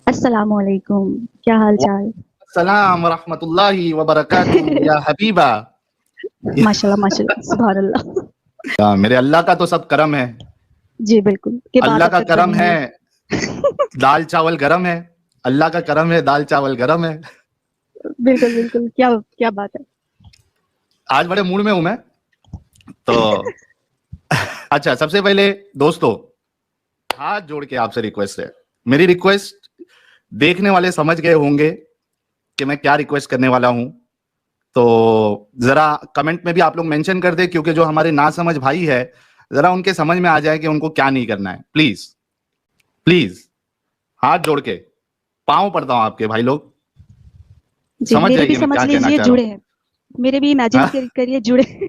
अस्सलामु अलैकुम, क्या हाल चाल? सलाम व रहमतुल्लाहि व बरकातुहू या हबीबा। माशाल्लाह माशाल्लाह, सुभान अल्लाह। मेरे अल्लाह का तो सब करम है। जी बिल्कुल, अल्लाह का इबादत करम बनी है, है। दाल चावल गरम है। अल्लाह का करम है, दाल चावल गरम है। बिल्कुल बिल्कुल, क्या क्या बात है। आज बड़े मूड में हूं मैं तो अच्छा, सबसे पहले दोस्तों हाथ जोड़ के आपसे रिक्वेस्ट है। मेरी रिक्वेस्ट देखने वाले समझ गए होंगे कि मैं क्या रिक्वेस्ट करने वाला हूं, तो जरा कमेंट में भी आप लोग मेंशन कर दे, क्योंकि जो हमारे नासमझ भाई है जरा उनके समझ में आ जाए कि उनको क्या नहीं करना है। प्लीज प्लीज हाथ जोड़ के पांव पड़ता हूं आपके भाई लोग, जी, समझ मेरे भी जाइए मैं समझ क्या कहना लीजिए चाह रहा जुड़े हैं। मेरे भी इमेजिन हूं। करिए जुड़े हैं।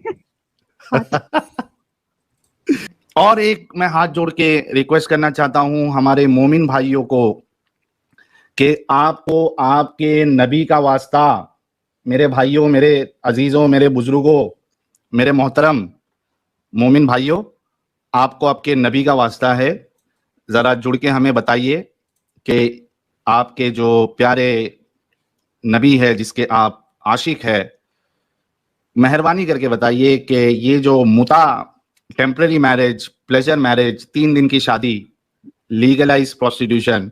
हाथ। और एक मैं हाथ जोड़ के रिक्वेस्ट करना चाहता हूं हमारे मोमिन भाइयों को कि आपको आपके नबी का वास्ता, मेरे भाइयों, मेरे अजीजों, मेरे बुजुर्गों, मेरे मोहतरम मोमिन भाइयों, आपको आपके नबी का वास्ता है, जरा जुड़ के हमें बताइए कि आपके जो प्यारे नबी है, जिसके आप आशिक है, मेहरबानी करके बताइए कि ये जो मुता, टेम्पररी मैरिज, प्लेजर मैरिज, 3 दिन की शादी, लीगलाइज प्रोस्टिट्यूशन,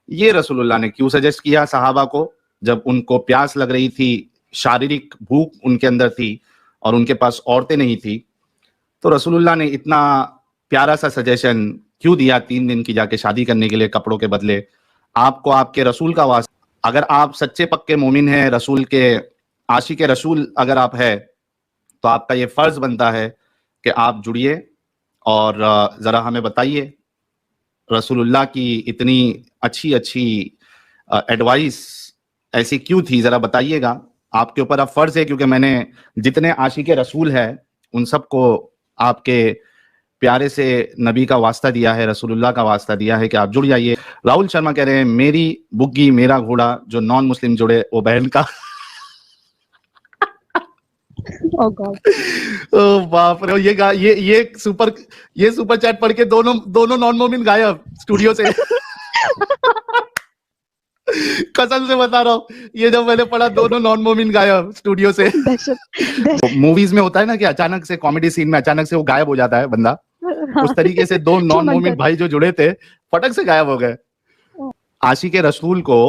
ये रसूलुल्लाह ने क्यों सजेस्ट किया सहाबा को, जब उनको प्यास लग रही थी, शारीरिक भूख उनके अंदर थी और उनके पास औरतें नहीं थी, तो रसूलुल्लाह ने इतना प्यारा सा सजेशन क्यों दिया 3 दिन की जाके शादी करने के लिए कपड़ों के बदले। आपको आपके रसूल का वास्ता, अगर आप सच्चे पक्के मोमिन हैं, रसूल के आशिक रसूल अगर आप है, तो आपका ये फर्ज बनता है कि आप जुड़िए और जरा हमें बताइए रसूलुल्लाह की इतनी अच्छी अच्छी एडवाइस ऐसी क्यों थी, जरा बताइएगा। आपके ऊपर अब फर्ज है, क्योंकि मैंने जितने आशिक रसूल है उन सबको आपके प्यारे से नबी का वास्ता दिया है, रसूलुल्लाह का वास्ता दिया है कि आप जुड़ जाइए। राहुल शर्मा कह रहे हैं मेरी बुग्गी मेरा घोड़ा, जो नॉन मुस्लिम जुड़े वो बहन का। ओह गॉड। ओ बाप रे, ये सुपर चैट पढ़ के दोनों दोनों नॉन मोमिन गायब स्टूडियो से। कसम से बता रहा हूँ, ये जब मैंने पढ़ा दोनों नॉन मोमिन गायब स्टूडियो से। दहशत दहशत। मूवीज में होता है ना कि अचानक से कॉमेडी सीन में अचानक से वो गायब हो जाता है बंदा, हाँ, उस तरीके से दो नॉन मोमिन मंतर। भाई जो जुड़े थे फटक से गायब हो गए। आशिक रसूल को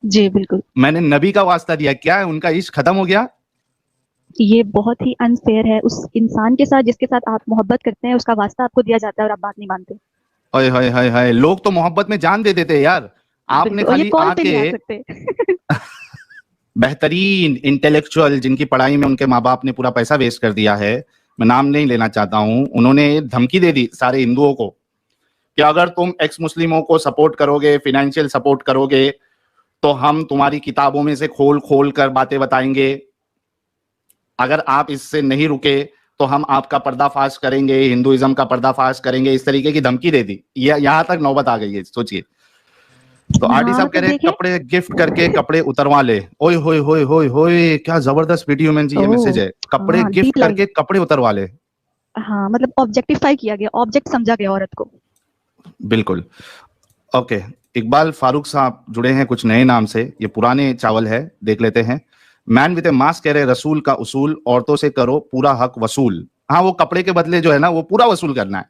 जी बिल्कुल। मैंने नबी का वास्ता दिया, क्या है उनका इश्क खत्म हो गया? ये बहुत ही अनफेयर है, उस इंसान के साथ जिसके साथ आप मोहब्बत करते हैं उसका वास्ता आपको दिया जाता है और आप बात नहीं मानते। हाय हाय हाय हाय, लोग तो मोहब्बत में जान दे देते हैं यार। आपने बिल्कुल, और ये खाली कॉल पे आके नहीं आ सकते। बेहतरीन इंटेलेक्चुअल जिनकी पढ़ाई में उनके माँ बाप ने पूरा पैसा वेस्ट कर दिया है, मैं नाम नहीं लेना चाहता हूं, उन्होंने धमकी दे दी सारे हिंदुओं को कि अगर तुम एक्स मुस्लिमों को सपोर्ट करोगे, फाइनेंशियल सपोर्ट करोगे, तो हम तुम्हारी किताबों में से खोल खोल कर बातें बताएंगे। अगर आप इससे नहीं रुके तो हम आपका पर्दाफाश करेंगे, हिंदुइज्म का पर्दाफाश करेंगे। इस तरीके की धमकी दे दी, यहां तक नौबत आ गई है, सोचिए। तो आरडी हाँ साहब कह मतलब रहे हैं देखिए। कपड़े गिफ्ट करके कपड़े उतरवा ले। ओए होए होए होए होए, क्या जबरदस्त वीडियो मैन जी, ये मैसेज ओह है, कपड़े हाँ, गिफ्ट डीप लाइन। करके कपड़े उतरवा ले। हाँ मतलब ऑब्जेक्टिफाई किया गया, ऑब्जेक्ट समझा गया औरत को। बिल्कुल। ओके, इकबाल फारूक साहब जुड़े हैं कुछ नए नाम से, ये पुराने चावल है, देख लेते हैं। मैन विद ए मास्क कह रहे रसूल का उसूल, औरतों से करो पूरा हक वसूल। हाँ, वो कपड़े के बदले जो है ना वो पूरा वसूल करना है।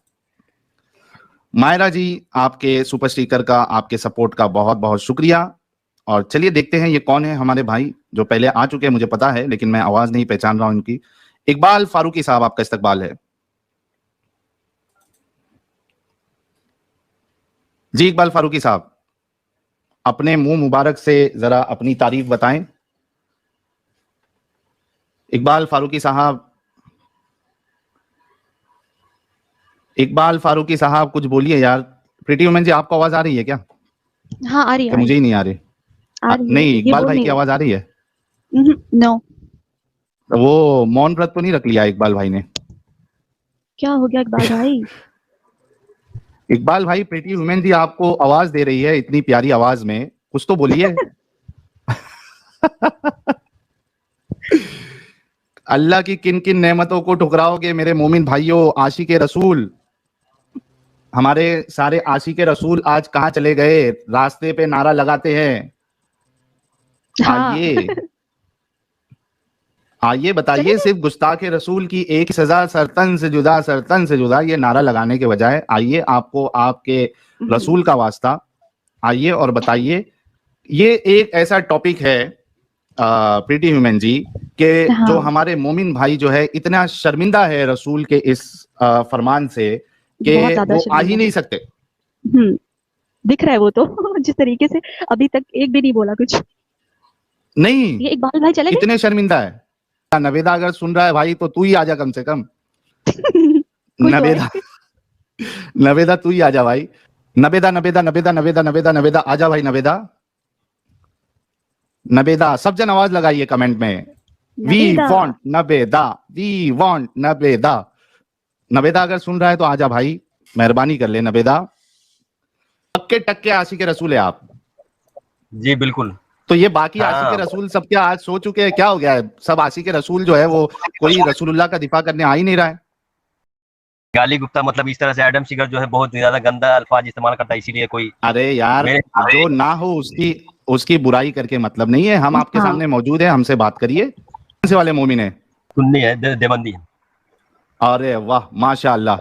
मायरा जी, आपके सुपर स्टिकर का, आपके सपोर्ट का बहुत बहुत शुक्रिया। और चलिए देखते हैं ये कौन है हमारे भाई जो पहले आ चुके हैं, मुझे पता है लेकिन मैं आवाज नहीं पहचान रहा हूं इनकी। इकबाल फारूकी साहब, आपका इस्तकबाल है जी। इकबाल फारूकी साहब, अपने मुंह मुबारक से जरा अपनी तारीफ बताएं। इकबाल फारूकी साहब, इकबाल फारूकी साहब कुछ बोलिए यार। प्रीति वुमेन जी, आपको आवाज आ रही है क्या? हाँ आ रही क्या आ रही मुझे ही नहीं आ रही? आ रही है, नहीं, ये इकबाल बोल भाई नहीं की रहे। आवाज आ रही है? नो। तो वो मौन व्रत तो नहीं रख लिया इकबाल भाई ने? क्या हो गया इकबाल भाई? इकबाल भाई, प्रीति वुमेन जी आपको आवाज दे रही है इतनी प्यारी आवाज में, कुछ तो बोलिए। अल्लाह की किन किन नेमतों को ठुकराओगे मेरे मोमिन भाइयों, आशिक रसूल? हमारे सारे आशिके रसूल आज कहाँ चले गए? रास्ते पे नारा लगाते हैं। हाँ। आइए आइए बताइए, सिर्फ गुस्ताखे रसूल की एक सजा, सरतन से जुदा, सरतन से जुदा, ये नारा लगाने के बजाय आइए, आपको आपके रसूल का वास्ता, आइए और बताइए। ये एक ऐसा टॉपिक है प्रीटी ह्यूमन जी कि हाँ। जो हमारे मोमिन भाई जो है इतना शर्मिंदा है रसूल के इस फरमान से कि बहुत ज्यादा वो आ शर्मिंदा ही नहीं है। सकते। दिख रहा है वो तो जिस तरीके से अभी तक एक भी नहीं बोला कुछ। नहीं, ये इकबाल भाई चले गए। इतने शर्मिंदा है। नवेदा अगर सुन रहा है भाई तो तू ही आजा कम से कम। कोई तो नवेदा, नवेदा तू ही आजा भाई। नवेदा नवेदा नवेदा नवेदा नवेदा नवेदा आजा भाई। नवेदा नवेदा, सब जन आवाज लगाइए कमेंट में। We Naveda. Want Naveda, we want Naveda. Naveda अगर सुन रहा है तो आजा भाई, मेहरबानी कर ले नवेदा। पक्के टक्के आशिके रसूल है आप। जी बिल्कुल। तो ये बाकी हाँ। आशिके रसूल सब क्या आज सो चुके हैं? क्या हो गया है? सब आशिके रसूल जो है वो कोई रसूलुल्लाह का दिफा करने आ ही नहीं रहा है। गाली गुप्ता मतलब इस तरह से एडम शिगर जो है बहुत ज्यादा गंदा अल्फाज इस्तेमाल करता है, इसीलिए कोई अरे यार, जो ना हो उसकी बुराई करके मतलब नहीं है। हम आपके हाँ। सामने मौजूद है, हमसे बात करिए। कौन से वाले मोमिन है? सुन्नी है, देवबंदी है। अरे वाह, माशाअल्लाह।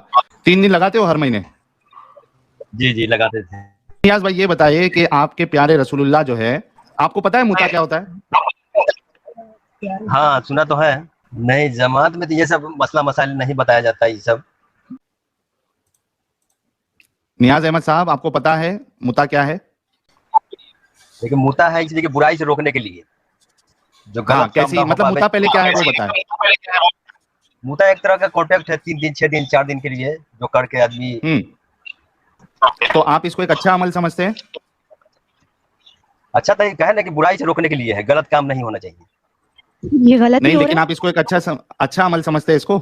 3 दिन लगाते हो हर महीने? जी जी लगाते थे। नियाज भाई ये बताइए कि आपके प्यारे रसूलुल्लाह जो है, आपको पता है मुता क्या होता है? हाँ सुना तो है। नहीं, जमात में तो ये सब मसला मसाइल नहीं बताया जाता ये सब। नियाज अहमद साहब, आपको पता है मुता क्या है? लेकिन मुता है इसलिए कि बुराई से रोकने के लिए, जो हाँ, गलत काम कैसी का मतलब मुता पहले क्या है वो बताएं। मुता एक तरह का कॉन्ट्रैक्ट है, 3 दिन 6 दिन 4 दिन के लिए, जो करके आदमी। तो आप इसको एक अच्छा अमल समझते हैं? अच्छा तो ये कहे ना कि बुराई से रोकने के लिए है, गलत काम नहीं होना चाहिए। ये गलत नहीं, ही हो लेकिन रहा आप इसको एक अच्छा अमल समझते हैं इसको?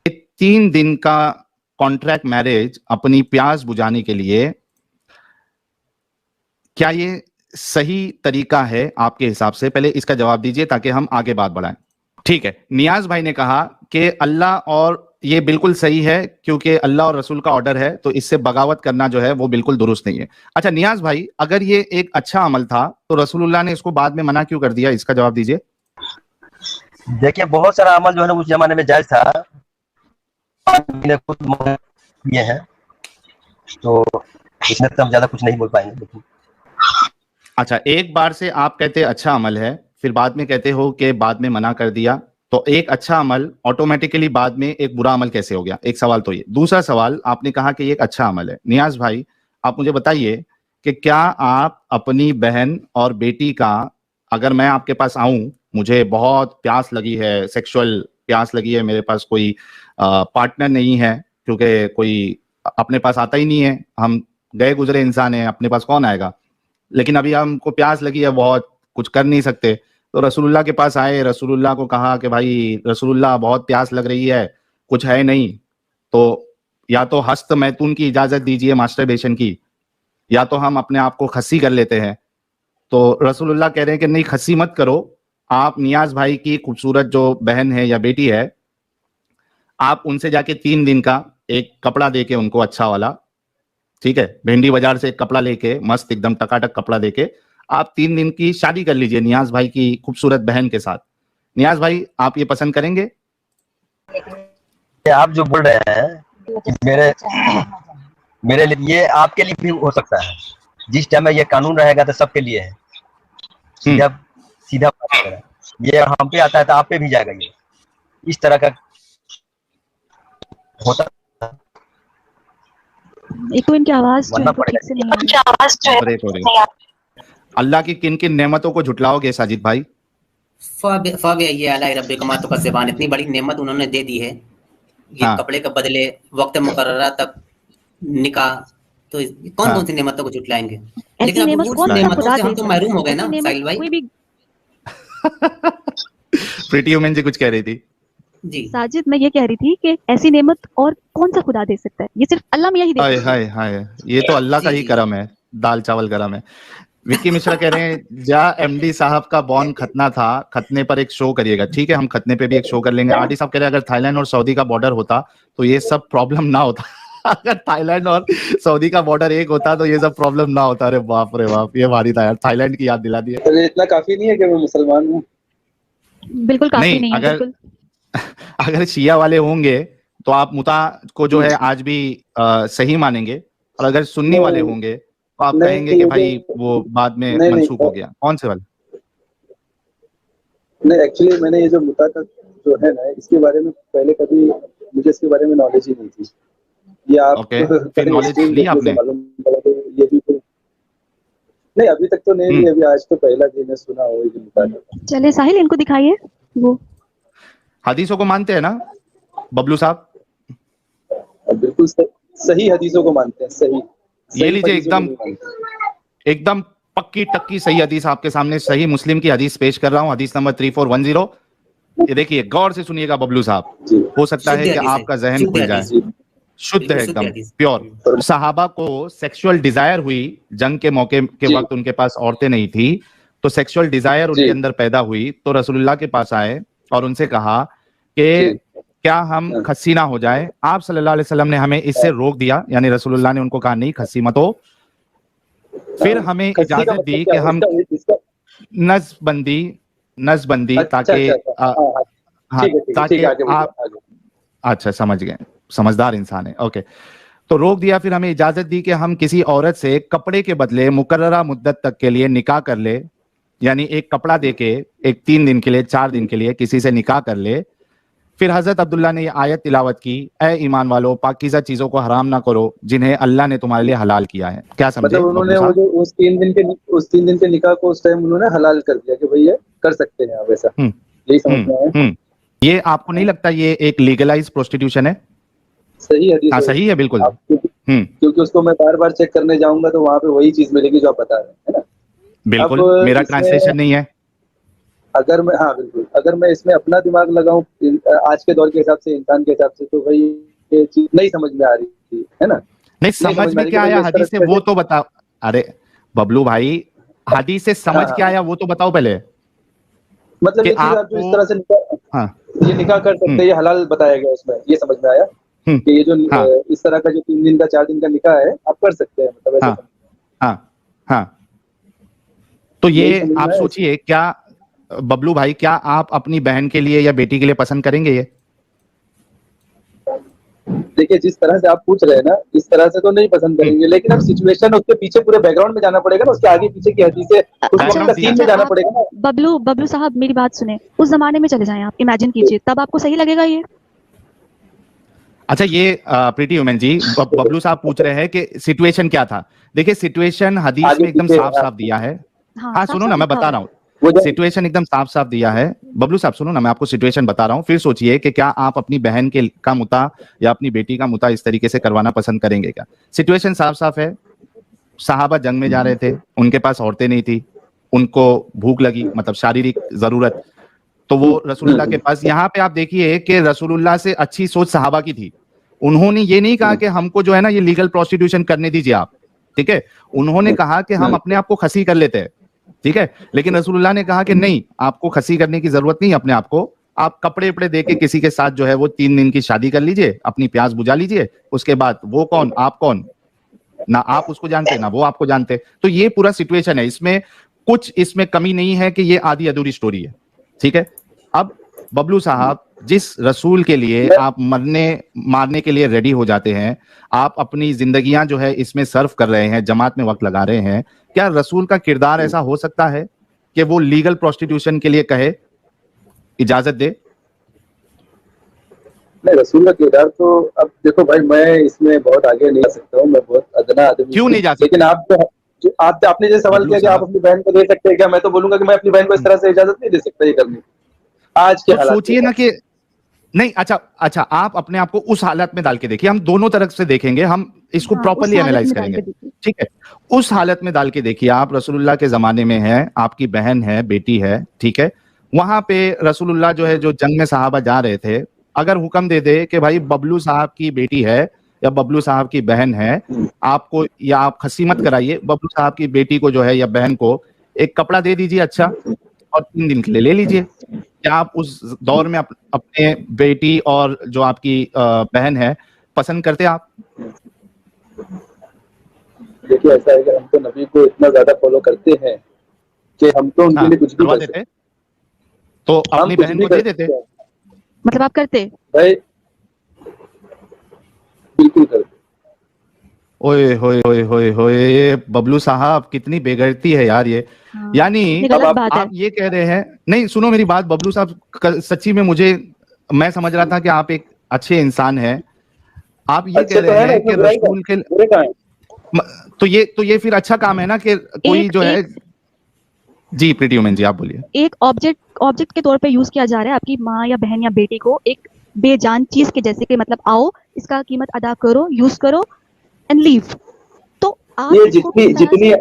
3 दिन का कॉन्ट्रैक्ट मैरिज अपनी प्यास बुझाने के लिए, क्या ये सही तरीका है आपके हिसाब से? पहले इसका जवाब दीजिए ताकि हम आगे बात बढ़ाएं। ठीक है, नियाज भाई ने कहा कि अल्लाह और ये बिल्कुल सही है क्योंकि अल्लाह और रसूल का ऑर्डर है, तो इससे बगावत करना जो है वो बिल्कुल दुरुस्त नहीं है। अच्छा नियाज भाई, अगर ये एक अच्छा अमल था तो रसूलुल्लाह ने इसको बाद में मना क्यों कर दिया? इसका जवाब दीजिए। देखिए बहुत सारा अमल जो है ना उस जमाने में जायज था, खुद किए हैं, तो इसमें तो हम ज्यादा कुछ नहीं बोल पाएंगे। अच्छा, एक बार से आप कहते अच्छा अमल है, फिर बाद में कहते हो कि बाद में मना कर दिया, तो एक अच्छा अमल ऑटोमेटिकली बाद में एक बुरा अमल कैसे हो गया? एक सवाल तो ये। दूसरा सवाल, आपने कहा कि ये एक अच्छा अमल है। नियाज भाई, आप मुझे बताइए कि क्या आप अपनी बहन और बेटी का, अगर मैं आपके पास आऊं, मुझे बहुत प्यास लगी है, सेक्सुअल प्यास लगी है, मेरे पास कोई पार्टनर नहीं है क्योंकि कोई अपने पास आता ही नहीं है, हम गए गुजरे इंसान हैं, अपने पास कौन आएगा, लेकिन अभी हमको प्यास लगी है बहुत, कुछ कर नहीं सकते, तो रसूलुल्लाह के पास आए, रसूलुल्लाह को कहा कि भाई रसूलुल्लाह बहुत प्यास लग रही है, कुछ है नहीं, तो या तो हस्त मैथुन की इजाजत दीजिए, मास्टरबेशन की, या तो हम अपने आप को खस्सी कर लेते हैं। तो रसूलुल्लाह कह रहे हैं कि नहीं, खस्सी मत करो, आप नियाज भाई की खूबसूरत जो बहन है या बेटी है, आप उनसे जाके 3 दिन का एक कपड़ा देके उनको अच्छा वाला, ठीक है, भिंडी बाजार से एक कपड़ा लेके, मस्त एकदम टकाटक कपड़ा देके आप 3 दिन की शादी कर लीजिए नियाज भाई की खूबसूरत बहन के साथ। नियाज भाई, आप ये पसंद करेंगे? आप जो बोल रहे हैं कि मेरे लिए, ये आपके लिए भी हो सकता है। जिस टाइम में ये कानून रहेगा तो सबके लिए है, सीधा सीधा बात है। ये हम पे आता है तो आप पे भी जाएगा, ये इस तरह का होता। एक तो इनकी आवाज जो है वो ठीक से नहीं आ रही। अल्लाह की किन किन नेमतों को झुटलाओगे साजिद भाई? ये अल्लाह रब्बे कमातो का ज़बान, इतनी बड़ी नेमत उन्होंने दे दी है, ये हाँ। कपड़े के बदले वक्त मुकर्ररा तक निकाह, तो कौन कौन सी नेमतों को झुटलाएंगे? लेकिन अब वो नेमतों से हम तो महरूम हो गए ना साहिल भाई। प्रीटी वुमेन जी कुछ कह रही थी। जी साजिद, मैं ये कह रही थी कि ऐसी नेमत और कौन सा खुदा दे सकता है? ये सिर्फ अल्लाह मियां ही दे सकता है। हाय, ये तो अल्लाह का ही करम है, दाल चावल गरम है। विक्की मिश्रा कह रहे हैं जा एमडी साहब का बॉन खतना था, खतने पर एक शो करिएगा। ठीक है, हम खतने पे भी एक शो कर लेंगे। आरडी साहब कह रहे हैं अगर थाईलैंड और सऊदी का बॉर्डर होता तो ये सब प्रॉब्लम ना होता। अगर थाईलैंड और सऊदी का बॉर्डर एक होता तो ये सब प्रॉब्लम ना होता। अरे बाप रे बाप, ये हमारी थाईलैंड की याद दिला दी है। तो ये इतना काफी नहीं है कि मैं मुसलमान हूँ? बिल्कुल काफी नहीं है, अगर बिल्कुल। अगर शिया वाले होंगे तो आप मुता को जो है आज भी सही मानेंगे, और अगर सुन्नी वाले होंगे तो आप कहेंगे कि भाई वो बाद में मनसूख हो गया। कौन से वाले? नहीं, एक्चुअली मैंने ये जो मुता का जो है ना, इसके बारे में पहले कभी मुझे इसके बारे में नॉलेज ही नहीं थी। ये आप फिर नॉलेज ली आपने? मालूम पड़ा तो ये भी तो नहीं, अभी तक तो नहीं ली, अभी आज तो पहला दिन है सुना हो ये मुता का। चलिए साहिल, इनको दिखाइए। वो हदीसों को मानते हैं ना बबलू साहब? बिल्कुल सही हदीसों को मानते हैं। सही ये लीजिए, एकदम पक्की टक्की सही हदीस आपके सामने, सही मुस्लिम की हदीस पेश कर रहा हूं, हदीस नंबर 3410। ये देखिए, गौर से सुनिएगा बबलू साहब, हो सकता है कि आपका जहन खुल जाए। शुद्ध है, एकदम प्योर। सहाबा को सेक्सुअल डिजायर हुई, जंग के मौके के वक्त उनके पास औरतें नहीं थी, तो सेक्सुअल डिजायर उनके अंदर पैदा हुई, तो रसूलुल्लाह के पास आए और उनसे कहा कि क्या हम खस्सी ना हो जाए। आप सल्लल्लाहु अलैहि वसल्लम ने हमें इससे रोक दिया, यानी रसूलुल्लाह ने उनको कहा नहीं खस्सी मत हो। फिर हमें इजाजत दी कि हम नसबंदी ताकि आप, अच्छा समझ गए, समझदार इंसान है, ओके। तो रोक दिया, फिर हमें इजाजत दी कि हम किसी औरत से कपड़े के बदले मुकर्ररा मुद्दत तक के लिए निकाह कर ले, यानी एक कपड़ा देके एक 3 दिन के लिए 4 दिन के लिए किसी से निकाह कर ले। फिर हजरत अब्दुल्ला ने ये आयत तिलावत की, ए ईमान वालों, पाकीज़ा चीजों को हराम ना करो जिन्हें अल्लाह ने तुम्हारे लिए हलाल किया है। क्या समझे? मतलब उन्होंने वो जो उस 3 दिन के निकाह को उस टाइम उन्होंने हलाल कर दिया कि भाई ये कर सकते हैं आप ऐसा। यही समझ में आया। ये आपको नहीं लगता ये एक लीगलाइज प्रोस्टिट्यूशन है? सही हदीस है, सही है बिल्कुल। क्योंकि उसको मैं बार-बार चेक करने जाऊंगा तो वहां पे वही चीज मिलेगी जो आप बता रहे हैं, है ना? बिल्कुल, मेरा ट्रांसलेशन नहीं है। अगर मैं, हाँ बिल्कुल, अगर मैं इसमें अपना दिमाग लगाऊं आज के दौर के हिसाब से, इंसान के हिसाब से, तो भाई ये चीज नहीं समझ में आ रही थी, है ना? नहीं समझ में क्या आया हदीस से, वो तो बताओ। अरे बबलू भाई, हदीस से समझ क्या आया वो तो बताओ पहले। मतलब ये आप जो इस तरह से ये निकाह कर सकते हैं, ये हलाल बताया गया उसमें, ये समझ में आया कि ये जो इस तरह का जो 3 दिन का 4 दिन का निकाह है आप कर सकते हैं, मतलब ऐसा। हाँ। तो ये आप सोचिए, क्या बबलू भाई, क्या आप अपनी बहन के लिए या बेटी के लिए पसंद करेंगे ये? देखिए, जिस तरह से आप पूछ रहे हैं ना, इस तरह से तो नहीं पसंद करेंगे, लेकिन अब सिचुएशन, उसके पीछे पूरे बैकग्राउंड में जाना पड़ेगा ना, उसके आगे पीछे की हदीसें, उस वक्त का सीन में जाना पड़ेगा ना। बबलू साहब मेरी बात सुने, उस जमाने में चले जाएं आप, इमेजिन कीजिए, तब आपको सही लगेगा ये? अच्छा, ये प्रीति वुमेन जी, बबलू साहब पूछ रहे हैं कि सिचुएशन क्या था। देखिए, सिचुएशन हदीस में एकदम साफ साफ दिया है। हाँ सुनो ना, मैं बता रहा हूँ, सिचुएशन एकदम साफ साफ दिया है। बबलू साहब सुनो ना, मैं आपको सिचुएशन बता रहा हूँ, फिर सोचिए कि क्या आप अपनी बहन के का मुता या अपनी बेटी का मुता इस तरीके से करवाना पसंद करेंगे क्या? सिचुएशन साफ साफ है। सहाबा जंग में जा रहे थे, उनके पास औरतें नहीं थी, उनको भूख लगी, मतलब शारीरिक जरूरत, तो वो रसूलुल्लाह के पास। यहाँ पे आप देखिए कि रसूलुल्लाह से अच्छी सोच सहाबा की थी। उन्होंने ये नहीं कहा कि हमको जो है ना ये लीगल प्रोस्टिट्यूशन करने दीजिए आप, ठीक है। उन्होंने कहा कि हम अपने आप को खसी कर लेते हैं, ठीक है। लेकिन रसूलुल्लाह ने कहा कि नहीं, आपको खसी करने की जरूरत नहीं, अपने आप को आप कपड़े उपड़े देके किसी के साथ जो है वो 3 दिन की शादी कर लीजिए, अपनी प्यास बुझा लीजिए, उसके बाद वो कौन आप कौन, ना आप उसको जानते ना वो आपको जानते। तो ये पूरा सिचुएशन है, इसमें कुछ इसमें कमी नहीं है कि ये आधी अधूरी स्टोरी है, ठीक है। अब बबलू साहब, जिस रसूल के लिए आप मारने के लिए रेडी हो जाते हैं, आप अपनी जिंदगियां जो है इसमें सर्व कर रहे हैं, जमात में वक्त लगा रहे हैं, क्या रसूल का किरदार ऐसा हो सकता है कि वो लीगल प्रोस्टिट्यूशन के लिए कहे, इजाजत दे? नहीं, रसूल का किरदार तो, अब देखो भाई, मैं इसमें बहुत आगे नहीं जा सकता हूँ, मैं बहुत अदना आदमी। क्यों नहीं जा सकते? लेकिन आपने जैसे सवाल किया कि आप अपनी बहन को दे सकते हैं क्या, मैं तो बोलूंगा कि मैं अपनी बहन को इस तरह से इजाजत नहीं दे सकता ये करने। आज के हालात सोचिए ना कि नहीं, अच्छा आप अपने आप को उस हालत में डाल के देखिए, हम दोनों तरफ से देखेंगे, हम इसको प्रॉपर्ली एनालाइज करेंगे, ठीक है। उस हालत में डाल के देखिए, आप रसूलुल्लाह के जमाने में हैं, आपकी बहन है, बेटी है, ठीक है। वहां पे रसूलुल्लाह जो है, जो जंग में सहाबा जा रहे थे, अगर हुक्म दे दे कि भाई बबलू साहब की बेटी है या बबलू साहब की बहन है, आपको, या आप खसी मत कराइए, बबलू साहब की बेटी को जो है या बहन को एक कपड़ा दे दीजिए अच्छा, और 3 दिन के लिए ले लीजिए। क्या आप उस दौर में अपने बेटी और जो आपकी बहन है पसंद करते आप? देखिए ऐसा है कि हम तो नबी को इतना ज्यादा फॉलो करते हैं कि हम तो उनके लिए कुछ भी कर सकते हैं। तो अपनी बहन को दे देते? मतलब आप करते? भाई बिल्कुल करते। ओए होए होए होए होए, बबलू साहब कितनी बेगैरती है यार ये। हाँ, यानी आप ये कह रहे हैं, नहीं सुनो मेरी बात बबलू साहब, सच्ची में मैं समझ रहा था कि आप एक अच्छे इंसान हैं। आप ये कह रहे हैं कि रसूल के, तो ये फिर अच्छा काम है ना कि कोई जो है। जी प्रीति वुमेन जी, आप बोलिए। एक ऑब्जेक्ट के तौर पे यूज किया जा रहा है आपकी माँ या बहन या बेटी को, एक बेजान चीज के जैसे कि मतलब आओ इसका कीमत अदा करो, यूज करो एंड लीव। तो आप ये जितनी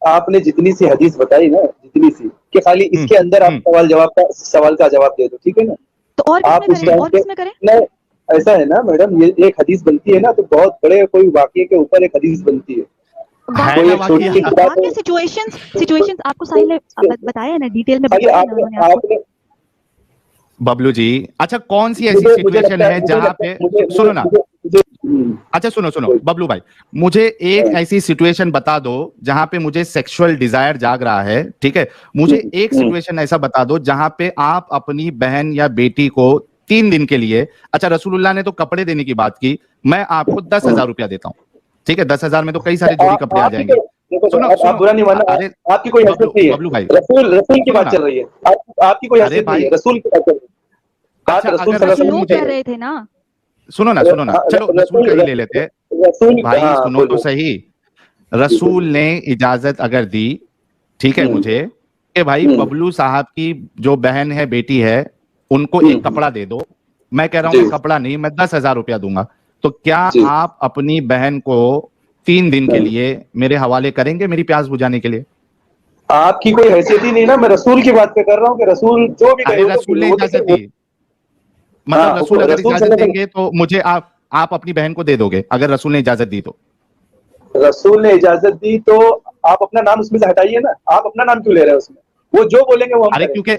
आपने जितनी सी हदीस बताई ना, जितनी सी कि खाली इसके अंदर आप सवाल का जवाब दे दो, ठीक है ना? तो और किसमें करें? नहीं ऐसा है ना मैडम, ये एक हदीस बनती है ना तो बहुत बड़े कोई वाकये के ऊपर एक हदीस बनती है। सिचुएशंस आपको साहिल ने बताया है ना, डिटेल में बताया ना आपने। बबलू जी, अच्छा कौन सी ऐसी सिचुएशन है जहां पे, सुनो ना, अच्छा सुनो बबलू भाई, मुझे एक ऐसी सिचुएशन बता दो जहां पे मुझे सेक्सुअल डिजायर जाग रहा है, ठीक है? मुझे एक सिचुएशन ऐसा बता दो जहां पे आप अपनी बहन या बेटी को 3 दिन के लिए, अच्छा रसूलुल्लाह ने तो कपड़े देने की बात की, मैं आपको 10,000 रुपया देता हूँ, ठीक है? 10,000 में तो कई सारे जोड़ी कपड़े आ जाएंगे। सुनो, आप बुरा नहीं मानना, आपकी कोई हैसियत नहीं है बबलू भाई, रसूल की बात चल रही है, आपकी कोई हैसियत नहीं है, रसूल की बात चल रही है। अच्छा, अगर रसूल कर रहे थे ना, सुनो ना, चलो रसूल का ही ले लेते हैं भाई, सुनो तो सही। रसूल ने इजाजत अगर दी, ठीक है, मुझे कि भाई बबलू साहब की जो बहन है, बेटी है, उनको एक कपड़ा दे दो, मैं कह रहा हूं कपड़ा नहीं, मैं 10,000 रुपया दूंगा, तो क्या आप अपनी बहन को 3 दिन के लिए मेरे हवाले करेंगे मेरी प्यास बुझाने के लिए? आपकी कोई हैसियत ही नहीं ना, मैं रसूल की बात कर रहा हूँ कि रसूल जो भी कहे, रसूल ने इजाजत दी, मतलब रसूल अगर इजाजत देंगे तो मुझे आप अपनी बहन को दे दोगे अगर रसूल ने इजाजत दी तो? रसूल ने इजाजत दी तो आप अपना नाम उसमें से हटाइए ना, आप अपना नाम क्यों ले रहे हैं उसमें? वो जो बोलेंगे वो हम अरे क्योंकि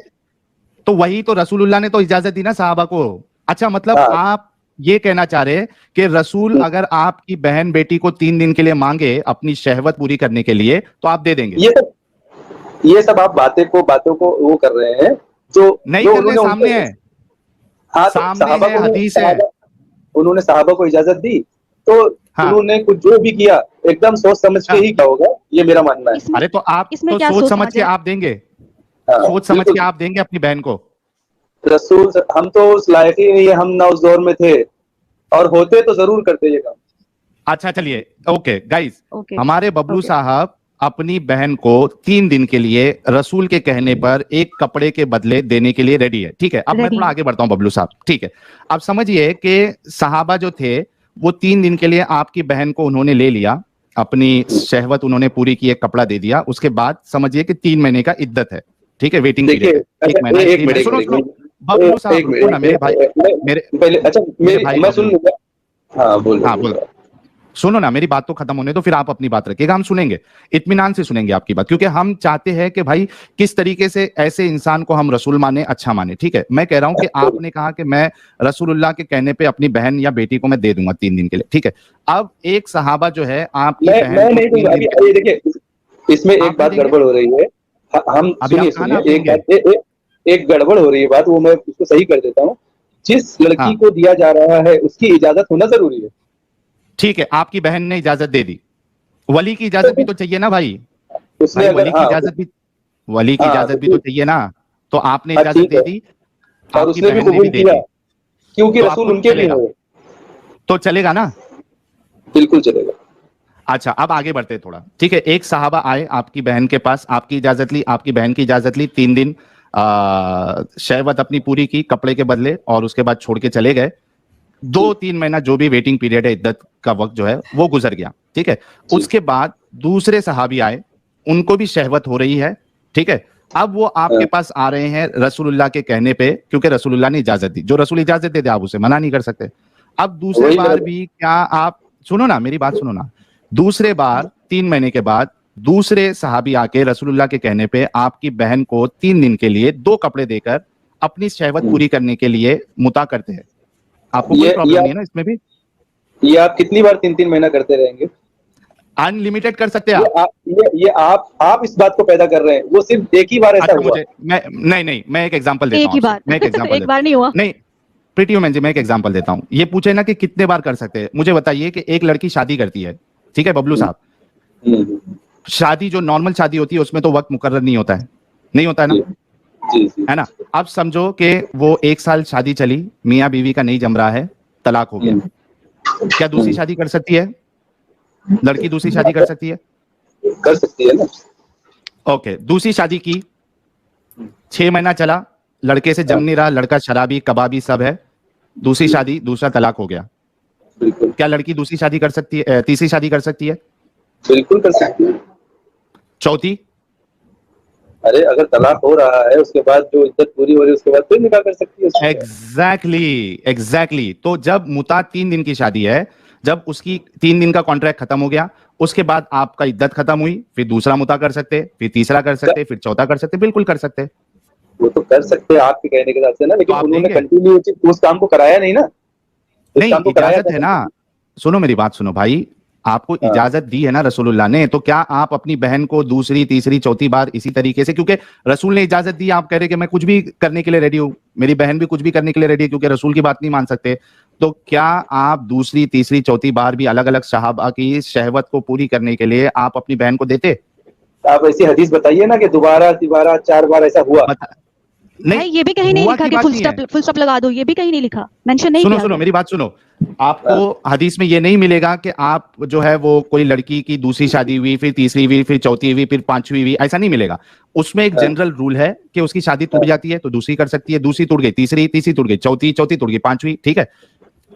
तो वही तो रसूलुल्लाह ने तो इजाजत दी ना साहबा को। अच्छा मतलब आप ये कहना चाह रहे हैं कि रसूल अगर आपकी बहन बेटी को 3 दिन के लिए मांगे अपनी शहवत पूरी करने के लिए तो आप दे देंगे? ये सब आप बातों को वो कर रहे हैं जो नहीं कर रहे, सामने है। हाँ, सामने है, हदीस है। उन्होंने सहाबा को इजाजत दी तो उन्होंने कुछ जो भी किया एकदम सोच समझ के ही किया होगा, ये मेरा मानना है। अरे तो आप तो सोच समझ के आप देंगे, सोच समझ के आप देंगे अपनी बहन को? रसूल, हम तो उस लायक ही नहीं है, हम ना उस दौर में थे, और होते तो जरूर करते ये काम। अच्छा चलिए, ओके गाइस, हमारे बबलू साहब अपनी बहन को 3 दिन के लिए रसूल के कहने पर एक कपड़े के बदले देने के लिए रेडी है, ठीक है? अब मैं थोड़ा आगे बढ़ता हूं बबलू साहब, ठीक है? अब समझिए कि सहाबा जो थे वो 3 दिन के लिए आपकी बहन को उन्होंने ले लिया, अपनी शहवत उन्होंने पूरी की, एक कपड़ा दे दिया, उसके बाद समझिए कि 3 महीने का इद्दत है, ठीक है? वेटिंग पीरियड, 1 महीना। सुनो बबलू साहब, रुको ना मेरे भाई, पहले अच्छा मेरी मैं सुन लूंगा। हाँ बोल, सुनो ना, मेरी बात तो खत्म होने दो, फिर आप अपनी बात रखिएगा, हम सुनेंगे, इत्मीनान से सुनेंगे आपकी बात, क्योंकि हम चाहते हैं कि भाई किस तरीके से ऐसे इंसान को हम रसूल माने, अच्छा माने, ठीक है? मैं कह रहा हूं कि आपने कहा कि मैं रसूलुल्लाह के कहने पे अपनी बहन या बेटी को मैं दे दूंगा 3 दिन के लिए, ठीक है? अब एक सहाबा जो है आपकी बहन, मैं नहीं दूंगा अभी, देखिए इसमें एक बात गड़बड़ हो रही है, हम सुनिए, एक गड़बड़ हो रही है बात, वो मैं उसको सही कर देता हूँ। जिस लड़की को दिया जा रहा है उसकी इजाजत होना जरूरी है, ठीक है? आपकी बहन ने इजाजत दे दी, वली की इजाजत भी तो चाहिए ना भाई, उसने वली की इजाजत भी तो चाहिए ना, तो आपने इजाजत दे दी और उसने भी कबूल किया, क्योंकि रसूल उनके भी हैं, तो चलेगा ना? बिल्कुल चलेगा। अच्छा अब आगे बढ़ते थोड़ा, ठीक है? एक सहाबा आए आपकी बहन के पास, आपकी इजाजत ली, आपकी बहन की इजाजत ली, 3 दिन शहवत अपनी पूरी की कपड़े के बदले, और उसके बाद छोड़ के चले गए। 2-3 महीना जो भी वेटिंग पीरियड है, इद्दत का वक्त जो है वो गुजर गया, ठीक है? उसके बाद दूसरे सहाबी आए, उनको भी शहवत हो रही है, ठीक है? अब वो आपके पास आ रहे हैं रसूलुल्लाह के कहने पे, क्योंकि रसूलुल्लाह ने इजाजत दी, जो रसूल इजाजत दे दे आप उसे मना नहीं कर सकते। अब दूसरे बार भी क्या आप, सुनो ना मेरी बात, सुनो ना, दूसरे बार 3 महीने के बाद दूसरे सहाबी आके रसूलुल्लाह के कहने पे आपकी बहन को 3 दिन के लिए 2 कपड़े देकर अपनी शहवत पूरी करने के लिए मुता करते हैं, आपको कोई प्रॉब्लम नहीं है ना इसमें भी? ये आप कितनी बार 3-3 महीना करते रहेंगे? अनलिमिटेड कर सकते हैं आप। ये आप इस बात को पैदा कर रहे हैं, वो सिर्फ एक ही बार ऐसा हुआ। मुझे मैं एक एग्जांपल देता हूं। एक ही बार, मैं एक एग्जांपल एक बार नहीं हुआ। नहीं प्रीति वुमेन जी, मैं एक एग्जांपल देता हूं। ये पूछे ना कि कितने बार कर सकते हैं, मुझे बताइए कि एक लड़की शादी करती है, ठीक है बबलू साहब, शादी जो नॉर्मल शादी होती है उसमें तो वक्त मुकर्रर नहीं होता है, नहीं होता है ना? जी। है ना? अब समझो कि वो 1 साल शादी चली, मियां बीवी का नहीं जम रहा है, तलाक हो गया, क्या दूसरी शादी कर सकती है? लड़की दूसरी शादी कर सकती है? कर सकती है ना। ओके, दूसरी शादी की, 6 महीना चला, लड़के से जम नहीं रहा, लड़का शराबी कबाबी सब है, दूसरी शादी, दूसरा तलाक हो गया, बिल्कुल। क्या लड़की दूसरी शादी कर सकती है, तीसरी शादी कर सकती है? बिल्कुल कर सकती है। चौथी? अरे अगर तलाक हो रहा है उसके बाद जो इद्दत पूरी हो रही है उसके बाद फिर निकाह कर सकती है। एग्जैक्टली। तो जब मुता 3 दिन की शादी है, जब उसकी 3 दिन का कॉन्ट्रैक्ट खत्म हो गया, उसके बाद आपका इद्दत खत्म हुई, फिर दूसरा मुता कर सकते, फिर तीसरा कर सकते, फिर चौथा कर सकते, बिल्कुल कर सकते। वो तो कर सकते हैं आपके कहने के हिसाब से ना, लेकिन तो उन्होंने कंटिन्यू उस काम को कराया नहीं ना। नहीं, इजाजत है ना, सुनो मेरी बात सुनो भाई, आपको इजाजत दी है ना रसूलुल्लाह ने, तो क्या आप अपनी बहन को दूसरी तीसरी चौथी बार इसी तरीके से, क्योंकि रसूल ने इजाजत दी, आप कह रहे कि मैं कुछ भी करने के लिए रेडी हूं, मेरी बहन भी कुछ भी करने के लिए रेडी है, क्योंकि रसूल की बात नहीं मान सकते, तो क्या आप दूसरी तीसरी चौथी बार भी अलग अलग सहाबा की शहवत को पूरी करने के लिए आप अपनी बहन को देते? आप ऐसी हदीस बताइए ना कि दोबारा 4 बार ऐसा हुआ। नहीं, ये भी कहीं नहीं लिखा कि फुल स्टॉप लगा दो, ये भी कहीं नहीं लिखा, मेंशन नहीं किया। सुनो मेरी बात सुनो, आपको हदीस में ये नहीं मिलेगा कि आप जो है वो कोई लड़की की दूसरी शादी हुई, फिर तीसरी हुई, फिर चौथी हुई, फिर पांचवी हुई, ऐसा नहीं मिलेगा। उसमें एक जनरल रूल है कि उसकी शादी टूट जाती है तो दूसरी कर सकती है, दूसरी टूट गई तीसरी, तीसरी टूट गई चौथी, चौथी टूट गई पांचवी, ठीक है?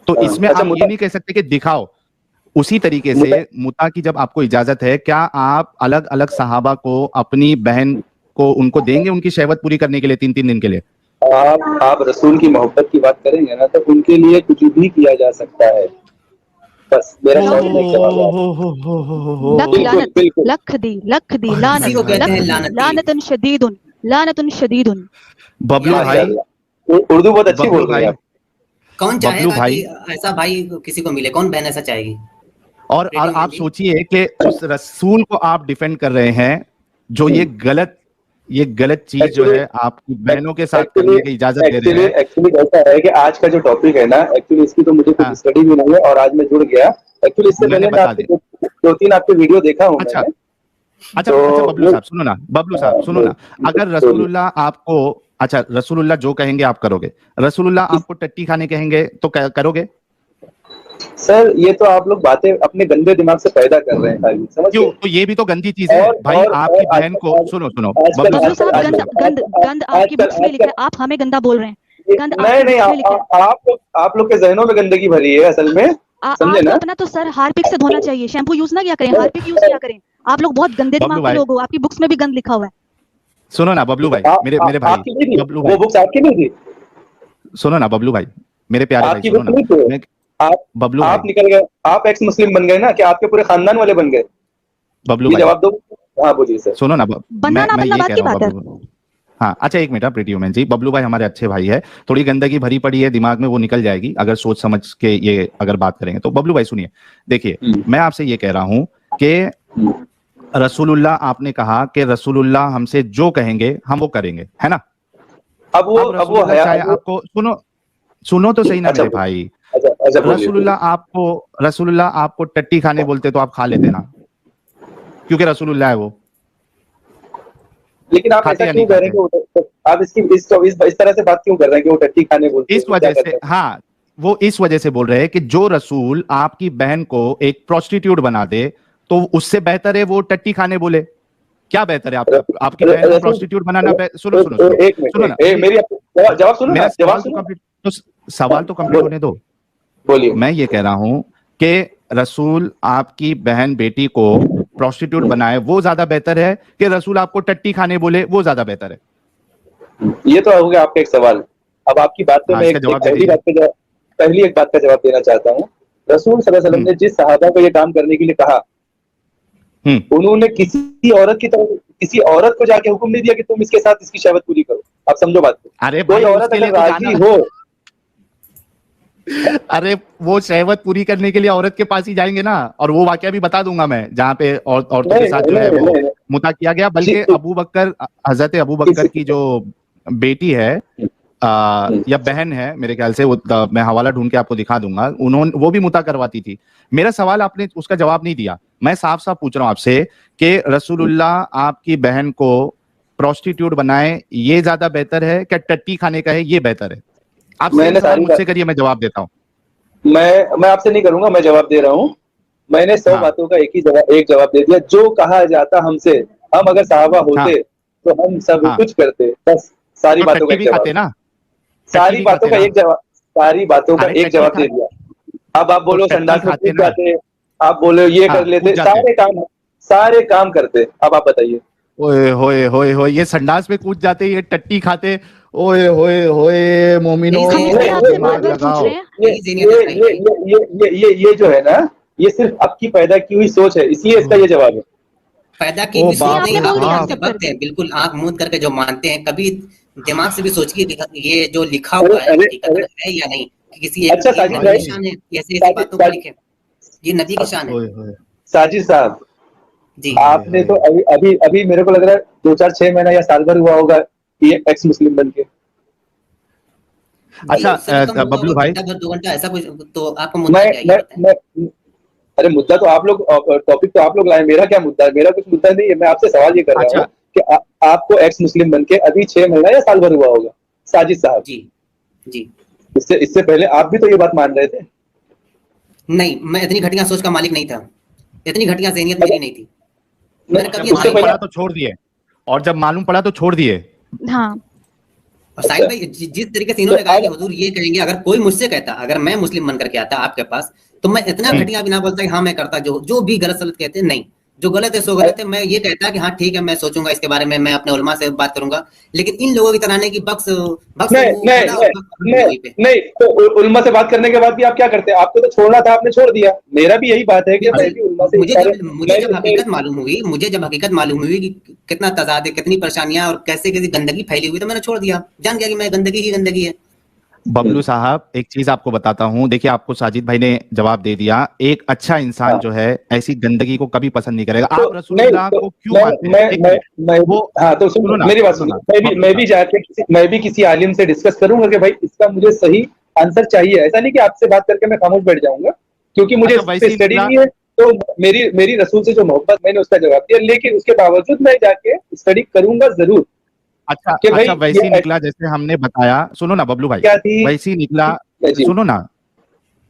तो इसमें आप ये नहीं कह सकते कि दिखाओ। उसी तरीके से मुता की जब आपको इजाजत है, क्या आप अलग अलग सहाबा को, अपनी बहन को, उनको देंगे उनकी शहवत पूरी करने के लिए 3-3 दिन के लिए? आप रसूल की मोहब्बत की बात करेंगे ना, तो उनके लिए कुछ भी किया जा सकता है। बस मेरा लख दी लानतन शदीदुन। बबलू भाई उर्दू बहुत अच्छी बोल रहे हैं। कौन चाहेगा कि ऐसा भाई किसी को मिले? कौन बहन ऐसा चाहेगी? और आप सोचिए कि उस रसूल को आप डिफेंड कर रहे हैं, जो ये गलत चीज जो है आपकी बहनों के साथ करने की इजाजत दे रहे हैं। एक्चुअली ऐसा है कि आज का जो टॉपिक है ना, एक्चुअली इसकी तो मुझे कुछ स्टडी भी नहीं है, और आज मैं जुड़ गया। एक्चुअली इससे मैंने 2-3 आपके वीडियो देखा हूं। अच्छा बबलू साहब सुनो ना, अगर रसूलुल्लाह आपको, अच्छा रसूलुल्लाह जो कहेंगे आप करोगे, रसूलुल्लाह आपको टट्टी खाने कहेंगे तो करोगे? सर ये तो आप लोग बातें अपने गंदे दिमाग से पैदा कर रहे हैं, क्यों? तो ये भी तो गंदी चीज है भाई। आपकी बहन को सुनो बबलू साहब, गंद आपकी बुक्स में लिखा है, आप हमें गंदा बोल रहे हैं। नहीं, आप लोग के जहनों में गंदगी भरी है असल में, समझे ना? अपना तो सर हार्पिक से धोना चाहिए, शैम्पू यूज ना किया करें, हार्पिक यूज किया करें। आप लोग बहुत गंदे दिमाग के लोग हो, आपकी बुक्स में भी गंद लिखा हुआ है। सुनो ना बबलू भाई, मेरे भाई बबलू भाई, वो बुक्स आपकी नहीं थी? सुनो ना बबलू भाई, मेरे प्यारे भाई, सुनो ना, बबलू आप निकल गए, आप एक्स मुस्लिम बन गए ना, कि आपके पूरे खानदान वाले बन गए? बबलू भाई जवाब दो। हाँ बोलिए सर। सुनो ना, बनना ना बनना बात की बात है। हाँ अच्छा एक मिनट, प्रीति वुमेन जी, बबलू भाई हमारे अच्छे भाई है, थोड़ी गंदगी भरी पड़ी है दिमाग में, वो निकल जाएगी अगर सोच समझ के ये अगर बात करेंगे तो। बबलू भाई सुनिए, देखिए मैं आपसे ये कह रहा हूं कि रसूलुल्लाह, आपने कहा कि रसूलुल्लाह हमसे जो कहेंगे हम वो करेंगे, है ना? अब वो है आपको सुनो तो सही ना मेरे भाई। रसूलुल्लाह आपको टट्टी खाने बोलते तो आप खा लेते ना, क्योंकि रसूलुल्लाह है वो। लेकिन आप ऐसा क्यों कर रहे हैं? आप इस तरह से बात क्यों कर रहे हैं कि वो टट्टी खाने बोलते? इस वजह से, हाँ वो इस वजह से बोल रहे हैं कि जो रसूल आपकी बहन को एक प्रोस्टिट्यूट बना दे तो उससे बेहतर है वो टट्टी खाने बोले। क्या बेहतर है आपकी बहन को प्रोस्टिट्यूट बनाना? सुनो ना, मेरी जवाब सुनो ना, तो सवाल तो कंप्लीट होने दो। बोलिए। मैं ये कह रहा हूं कि रसूल आपकी बहन बेटी को प्रोस्टिट्यूट बनाए वो ज्यादा बेहतर है कि रसूल आपको टट्टी खाने बोले वो ज्यादा बेहतर है? ये तो हो गया आपका एक सवाल। अब आपकी बात पे मैं पहली एक बात का जवाब देना चाहता हूँ। रसूल सल्लल्लाहु अलैहि वसल्लम ने जिस सहाबा को ये काम करने के लिए कहा, उन्होंने किसी औरत की तरफ, किसी औरत को जाके हुक्म नहीं दिया कि तुम इसके साथ इसकी शहवत पूरी करो। आप समझो बात को। अरे कोई औरत अगर राजी हो, अरे वो शहवत पूरी करने के लिए औरत के पास ही जाएंगे ना, और वो वाकया भी बता दूंगा मैं जहाँ पे औरतों के साथ जो है वो मुता किया गया। बल्कि अबू बकर, हजरत अबू बकर की जो बेटी है या बहन है मेरे ख्याल से, वो मैं हवाला ढूंढ के आपको दिखा दूंगा, वो भी मुता करवाती थी। मेरा सवाल आपने उसका जवाब नहीं दिया। मैं साफ साफ पूछ रहा हूं आपसे कि रसूलुल्लाह आपकी बहन को प्रोस्टिट्यूट बनाए, ये ज्यादा बेहतर है क्या टट्टी खाने का है ये बेहतर है? आप सवाल मुझसे करिए, मैं जवाब देता हूँ। मैं आपसे नहीं करूंगा, मैं जवाब दे रहा हूँ। मैंने 100 बातों का एक जवाब दे दिया। जो कहा जाता हमसे, हम अगर साहबा होते तो हम सब कुछ करते, बस सारी बातों का जवाब ना, सारी बातों का एक जवाब दे दिया। अब आप बोलो संडास में कूद जाते, आप बोलो ये कर लेते, सारे काम करते। अब आप बताइए। ओए होए होए होए, ये संडास में कूद जाते, ये टट्टी खाते, ओए होए होए मोमिनो, ये जो है ना, ये सिर्फ आपकी पैदा की हुई सोच है, इसलिए इसका ये जवाब है। पैदा की हुई सोच नहीं, आप बिल्कुल आंख मूंद करके जो मानते हैं, कभी दिमाग से भी सोचिए ये जो लिखा हुआ है या नहीं, किसी एक शान है, ऐसी बातों को लिखे, ये नबी की शान है। साजिद साहब जी, आपने तो अभी मेरे को लग रहा है 2-4-6 महीना या साल भर हुआ होगा ये एक्स मुस्लिम बन के। अच्छा बबलू भाई, 2 घंटा ऐसा कुछ, तो आपको मुद्दा क्या है? अरे मुद्दा तो आप लोग, टॉपिक तो आप लोग लाए, मेरा क्या मुद्दा है? मेरा कुछ मुद्दा नहीं है। मैं आपसे सवाल ये कर रहा हूँ कि आपको एक्स मुस्लिम बन के अभी 6 महीना या साल भर हुआ होगा साजिद साहब। जी इससे पहले आप भी तो ये बात मान रहे थे। नहीं, मैं इतनी घटिया सोच का मालिक नहीं था, इतनी घटिया ज़हनियत मेरी नहीं थी। मैंने कभी मालूम पड़ा तो छोड़ दिए, और जब मालूम पड़ा तो छोड़ दिए। हाँ, और साहिब भाई जिस तरीके से इन्होंने कहा कि हुजूर ये कहेंगे, अगर कोई मुझसे कहता, अगर मैं मुस्लिम बनकर के आता आपके पास, तो मैं इतना घटिया भी ना बोलता कि हाँ मैं करता, जो भी गलत सलत कहते हैं, नहीं, जो गलत है सो गलत है। मैं ये कहता कि हाँ ठीक है, मैं सोचूंगा इसके बारे में, मैं अपने उलमा से बात करूंगा। लेकिन इन लोगों की तरह नहीं कि बक्स नहीं, तो उलमा से बात करने के बाद भी आप क्या करते हैं? आपको तो छोड़ना था, आपने छोड़ दिया। मेरा भी यही बात है कि मैं भी उलमा से, मुझे जब हकीकत मालूम हुई कि कितना तजाद है, कितनी परेशानियां और कैसे कैसी गंदगी फैली हुई, तो मैंने छोड़ दिया, जान गया कि मैं गंदगी ही गंदगी है। बबलू साहब एक चीज आपको बताता हूं, देखिए आपको साजिद भाई ने जवाब दे दिया। एक अच्छा इंसान जो है ऐसी गंदगी को कभी पसंद नहीं करेगा। आप रसूलुल्लाह को क्यों मानते हैं? तो सुनो मेरी बात सुनो, मैं भी किसी आलिम से डिस्कस करूंगा कि भाई इसका मुझे सही आंसर चाहिए। ऐसा नहीं कि आपसे बात करके मैं खामोश बैठ जाऊंगा, क्योंकि मुझे स्टडी नहीं है। तो मेरी रसूल से जो मोहब्बत, मैंने उसका जवाब दिया, लेकिन उसके बावजूद मैं जाके स्टडी करूंगा जरूर। अच्छा वैसी निकला जैसे हमने बताया, सुनो ना बबलू भाई, वैसी निकला, सुनो ना,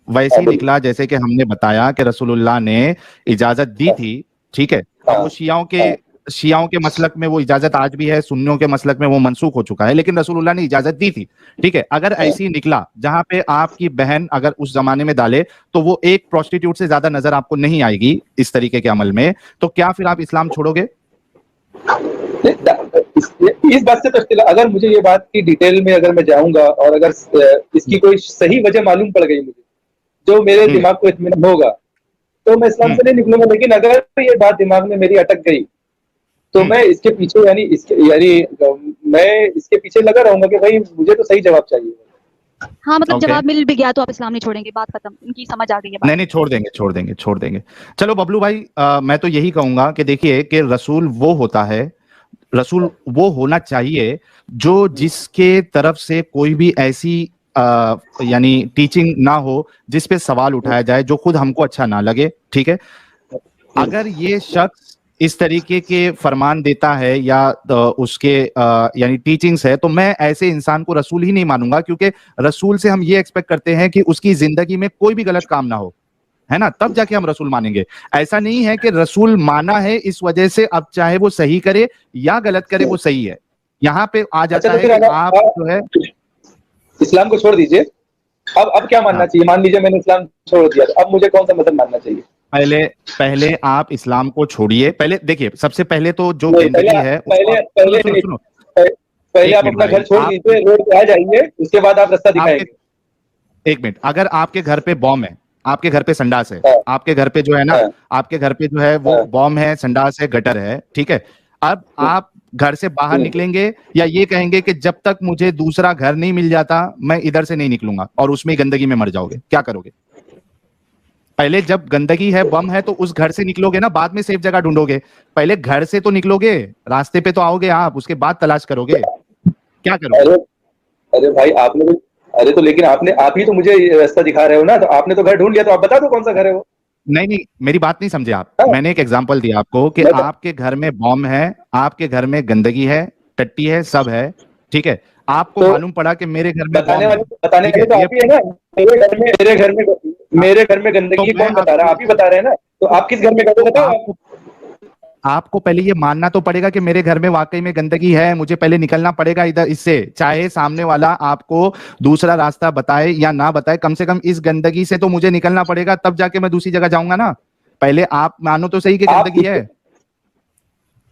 वैसी निकला जैसे कि हमने बताया कि रसूलुल्लाह ने इजाजत दी थी, ठीक है। अब वो शियाओं के मसलक में वो इजाजत आज भी है, सुन्नियों के मसलक में वो मनसूख हो चुका है, लेकिन रसूलुल्लाह ने इजाजत दी थी, ठीक है। अगर ऐसी निकला जहां पे आपकी बहन अगर उस जमाने में डाले तो वो एक प्रोस्टिट्यूट से ज्यादा नजर आपको नहीं आएगी इस तरीके के अमल में, तो क्या फिर आप इस्लाम छोड़ोगे? इस बात से तो, अगर मुझे ये बात की डिटेल में अगर मैं जाऊंगा और अगर इसकी कोई सही वजह मालूम पड़ गई मुझे, जो मेरे दिमाग को इत्मीनान होगा, तो मैं इस्लाम से नहीं निकलूंगा। लेकिन अगर ये बात दिमाग में मेरी अटक गई तो मैं इसके पीछे मैं इसके पीछे लगा रहूंगा कि भाई मुझे तो सही जवाब चाहिए। हाँ, मतलब जवाब मिल भी गया तो आप इस्लाम नहीं छोड़ेंगे, बात खत्म, उनकी समझ आ गई है। नहीं छोड़ देंगे। चलो बबलू भाई, मैं तो यही कहूंगा कि देखिए कि रसूल वो होना चाहिए जो जिसके तरफ से कोई भी ऐसी यानी टीचिंग ना हो जिस पे सवाल उठाया जाए, जो खुद हमको अच्छा ना लगे, ठीक है। अगर ये शख्स इस तरीके के फरमान देता है या उसके यानी टीचिंग्स है, तो मैं ऐसे इंसान को रसूल ही नहीं मानूंगा, क्योंकि रसूल से हम ये एक्सपेक्ट करते हैं कि उसकी जिंदगी में कोई भी गलत काम ना हो, है ना, तब जाके हम रसूल मानेंगे। ऐसा नहीं है कि रसूल माना है इस वजह से अब चाहे वो सही करे या गलत करे वो सही है। यहाँ पे आ जाता है कि आप जो है इस्लाम को छोड़ दीजिए। अब क्या मानना चाहिए? मान लीजिए मैंने इस्लाम छोड़ दिया, तो अब मुझे कौन सा मजहब मानना चाहिए? पहले आप इस्लाम को छोड़िए। पहले देखिए, सबसे पहले तो जो जिंदगी है, पहले आप अपना घर छोड़ दीजिए, रोड पे आ जाइए, उसके बाद आप रास्ता दिखाएंगे। 1 मिनट, अगर आपके घर पे बॉम्ब है, आपके घर पे संडास है, आपके घर पे जो है ना, आपके घर पे जो है वो बॉम्ब है, संडास है, गटर है, ठीक है। अब आप घर से बाहर निकलेंगे, या ये कहेंगे कि जब तक मुझे दूसरा घर नहीं मिल जाता मैं इधर से नहीं निकलूंगा, और उसमें गंदगी में मर जाओगे? क्या करोगे? पहले जब गंदगी है, बम है, तो उस घर से निकलोगे ना, बाद में सेफ जगह ढूंढोगे। पहले घर से तो निकलोगे, रास्ते पे तो आओगे आप, उसके बाद तलाश करोगे। क्या करोगे? अरे भाई आपने भी, अरे तो लेकिन आप ही तो मुझे रास्ता दिखा रहे हो ना, तो आपने तो घर ढूंढ लिया, तो आप बता दो कौन सा घर है वो। नहीं, मेरी बात नहीं समझे आप। मैंने एक एग्जांपल दिया आपको कि आपके घर में बॉम्ब है, आपके घर में गंदगी है, टट्टी है, सब है, ठीक है। आपको मालूम पड़ा कि मेरे घर में बताने वाले तो आप ही है ना। मेरे घर में गंदगी कौन बता रहा है? आप ही बता रहे हैं ना। तो आप किस घर में गए बताओ। आपको पहले ये मानना तो पड़ेगा कि मेरे घर में वाकई में गंदगी है, मुझे पहले निकलना पड़ेगा इधर इससे, चाहे सामने वाला आपको दूसरा रास्ता बताए या ना बताए, कम से कम इस गंदगी से तो मुझे निकलना पड़ेगा, तब जाके मैं दूसरी जगह जाऊंगा ना। पहले आप मानो तो सही कि गंदगी है।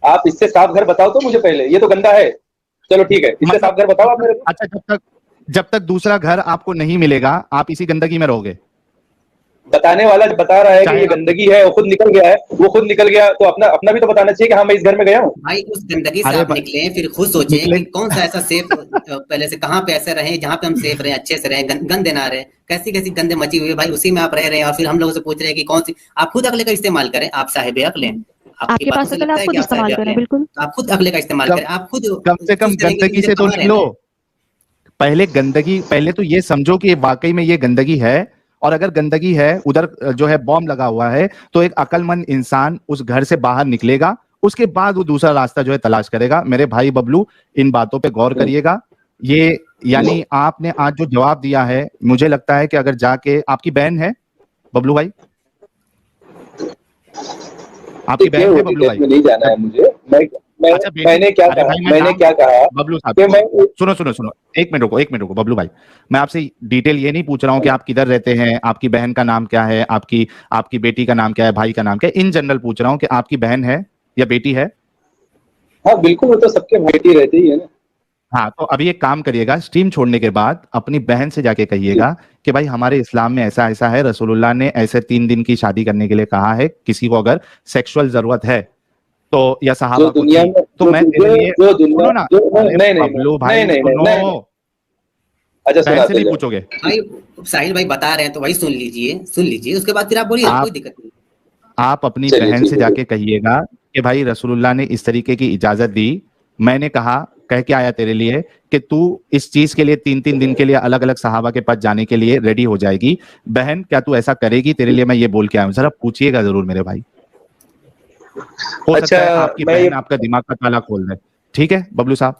आप इससे साफ घर बताओ तो मुझे पहले, ये तो गंदा है, चलो ठीक है, इससे साफ घर बताओ आप मेरे को। अच्छा, जब तक दूसरा घर आपको नहीं मिलेगा आप इसी गंदगी में रहोगे? बताने वाला बता रहा है कि ये गंदगी है, वो खुद निकल गया है, तो अपना भी तो बताना चाहिए कि हाँ मैं इस घर में गया हूँ। भाई उस गंदगी से आप निकले, फिर खुद सोचें कि कौन सा ऐसा सेफ पहले से कहाँ पे ऐसे रहे जहाँ पे हम सेफ रहे, अच्छे से रहे, गंदे ना रहे। कैसी कैसी गंदे मची हुई है भाई, उसी में आप रह रहे हैं, और फिर हम लोगों से पूछ रहे हैं कि कौन सी। आप खुद अगले का इस्तेमाल करें, आप साहिब अक्ल हैं, आपके पास अकल, आप खुद इस्तेमाल करें। बिल्कुल, आप खुद अगले का इस्तेमाल करें, आप खुद कम से कम गंदगी से तो निकलो। पहले तो ये समझो कि वाकई में ये गंदगी है, और अगर गंदगी है, उधर जो है बॉम्ब लगा हुआ है, तो एक अक्लमंद इंसान उस घर से बाहर निकलेगा, उसके बाद वो दूसरा रास्ता जो है तलाश करेगा। मेरे भाई बबलू, इन बातों पे गौर करिएगा। ये यानी आपने आज जो जवाब दिया है, मुझे लगता है कि अगर जाके, आपकी बहन है बबलू भाई? आपकी बहन है बबलू भाई? नहीं जाना है मुझे। मैंने क्या कहा बबलू साहब, सुनो, एक मिनट रुको बबलू भाई, मैं आपसे डिटेल ये नहीं पूछ रहा हूँ कि आप किधर रहते हैं, आपकी बहन का नाम क्या है, आपकी बेटी का नाम क्या है, भाई का नाम क्या है, इन जनरल पूछ रहा हूँ कि आपकी बहन है या बेटी है? हाँ बिल्कुल, वो तो सबके बेटी रहती है ना। हाँ, तो अभी एक काम करिएगा, स्ट्रीम छोड़ने के बाद अपनी बहन से जाके कहिएगा कि भाई हमारे इस्लाम में ऐसा ऐसा है, रसूलुल्लाह ने ऐसे 3 दिन की शादी करने के लिए कहा है, किसी को अगर सेक्सुअल जरूरत है तो, या सहाबा को दुनिया में, तो मैं तेरे लिए सुनो ना, बबलू भाई सुनो, अच्छा बहन से नहीं पूछोगे? भाई साहिल भाई बता रहे हैं तो भाई सुन लीजिए, उसके बाद फिर आप बोलिए, कोई दिक्कत नहीं। आप अपनी बहन से जाके कहिएगा कि भाई रसूलुल्लाह ने इस तरीके की इजाजत दी, मैंने कह के आया तेरे लिए कि तू इस चीज के लिए 3-3 दिन के लिए अलग अलग सहाबा के पास जाने के लिए रेडी हो जाएगी। बहन, क्या तू ऐसा करेगी? तेरे लिए मैं ये बोल के आया हूं, जरा पूछिएगा जरूर मेरे भाई। हो सकता है आपकी बहन आपका दिमाग का ताला खोल दे। ठीक है बबलू साहब?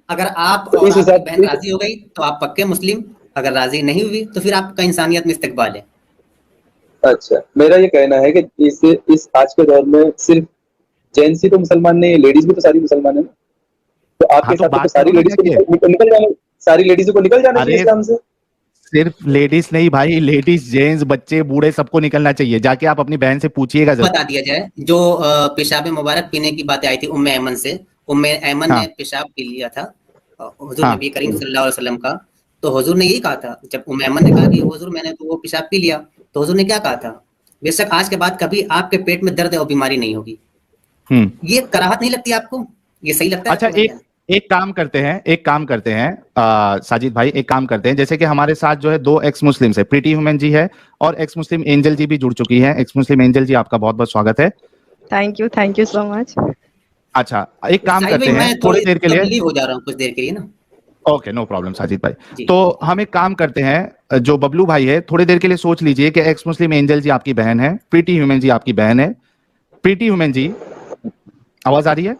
अगर आप और आपकी बहन राजी हो गई तो आप पक्के मुस्लिम, अगर राजी नहीं हुई तो फिर आपका इंसानियत में इस्तकबाल है। अच्छा, मेरा ये कहना है कि इस आज के दौर में सिर्फ जेंट्स ही तो मुसलमान नहीं, लेडीज भी तो सारी मुसलमान है ना। तो आपके साथ तो सारी लेडीज को निकल जाना चाहिए इस्लाम से। सिर्फ लेडीज नहीं भाई, लेडीज, जेंट्स, बच्चे, बूढ़े, सबको निकलना चाहिए। जाके आप अपनी बहन से पूछिएगा जरूर। बता दिया जाए, जो पेशाब मुबारक पीने की बातें आई थी उम्मे ऐमन से, उम्मे ऐमन ने पेशाब पी लिया था हुजूर नबी करीम सल्लल्लाहु अलैहि वसल्लम का, तो हुजूर ने यही कहा था, जब उम्मे ऐमन ने कहा कि हुजूर मैंने तो वो पेशाब पी लिया, तो हुजूर ने क्या कहा था? बेशक आज के बाद कभी आपके पेट में दर्द और बीमारी नहीं होगी। ये कराहत नहीं लगती आपको? ये सही लगता है? अच्छा, एक काम करते हैं साजिद भाई, एक काम करते हैं, जैसे कि हमारे साथ जो है 2 एक्स मुस्लिम है, प्रीटी ह्यूमन जी है और एक्स मुस्लिम एंजल जी भी जुड़ चुकी है। एक्स मुस्लिम एंजल जी, आपका बहुत बहुत स्वागत है। Thank you so much. अच्छा, एक काम करते हैं, थोड़ी देर के लिए हो जा रहा हूँ, कुछ देर के लिए ना। ओके, नो प्रॉब्लम साजिद भाई। तो हम एक काम करते हैं, जो बबलू भाई है, थोड़ी देर के लिए सोच लीजिए कि एक्स मुस्लिम एंजल जी आपकी बहन है, प्रीटी ह्यूमन जी आपकी बहन है। प्रीटी ह्यूमन जी, आवाज आ रही है?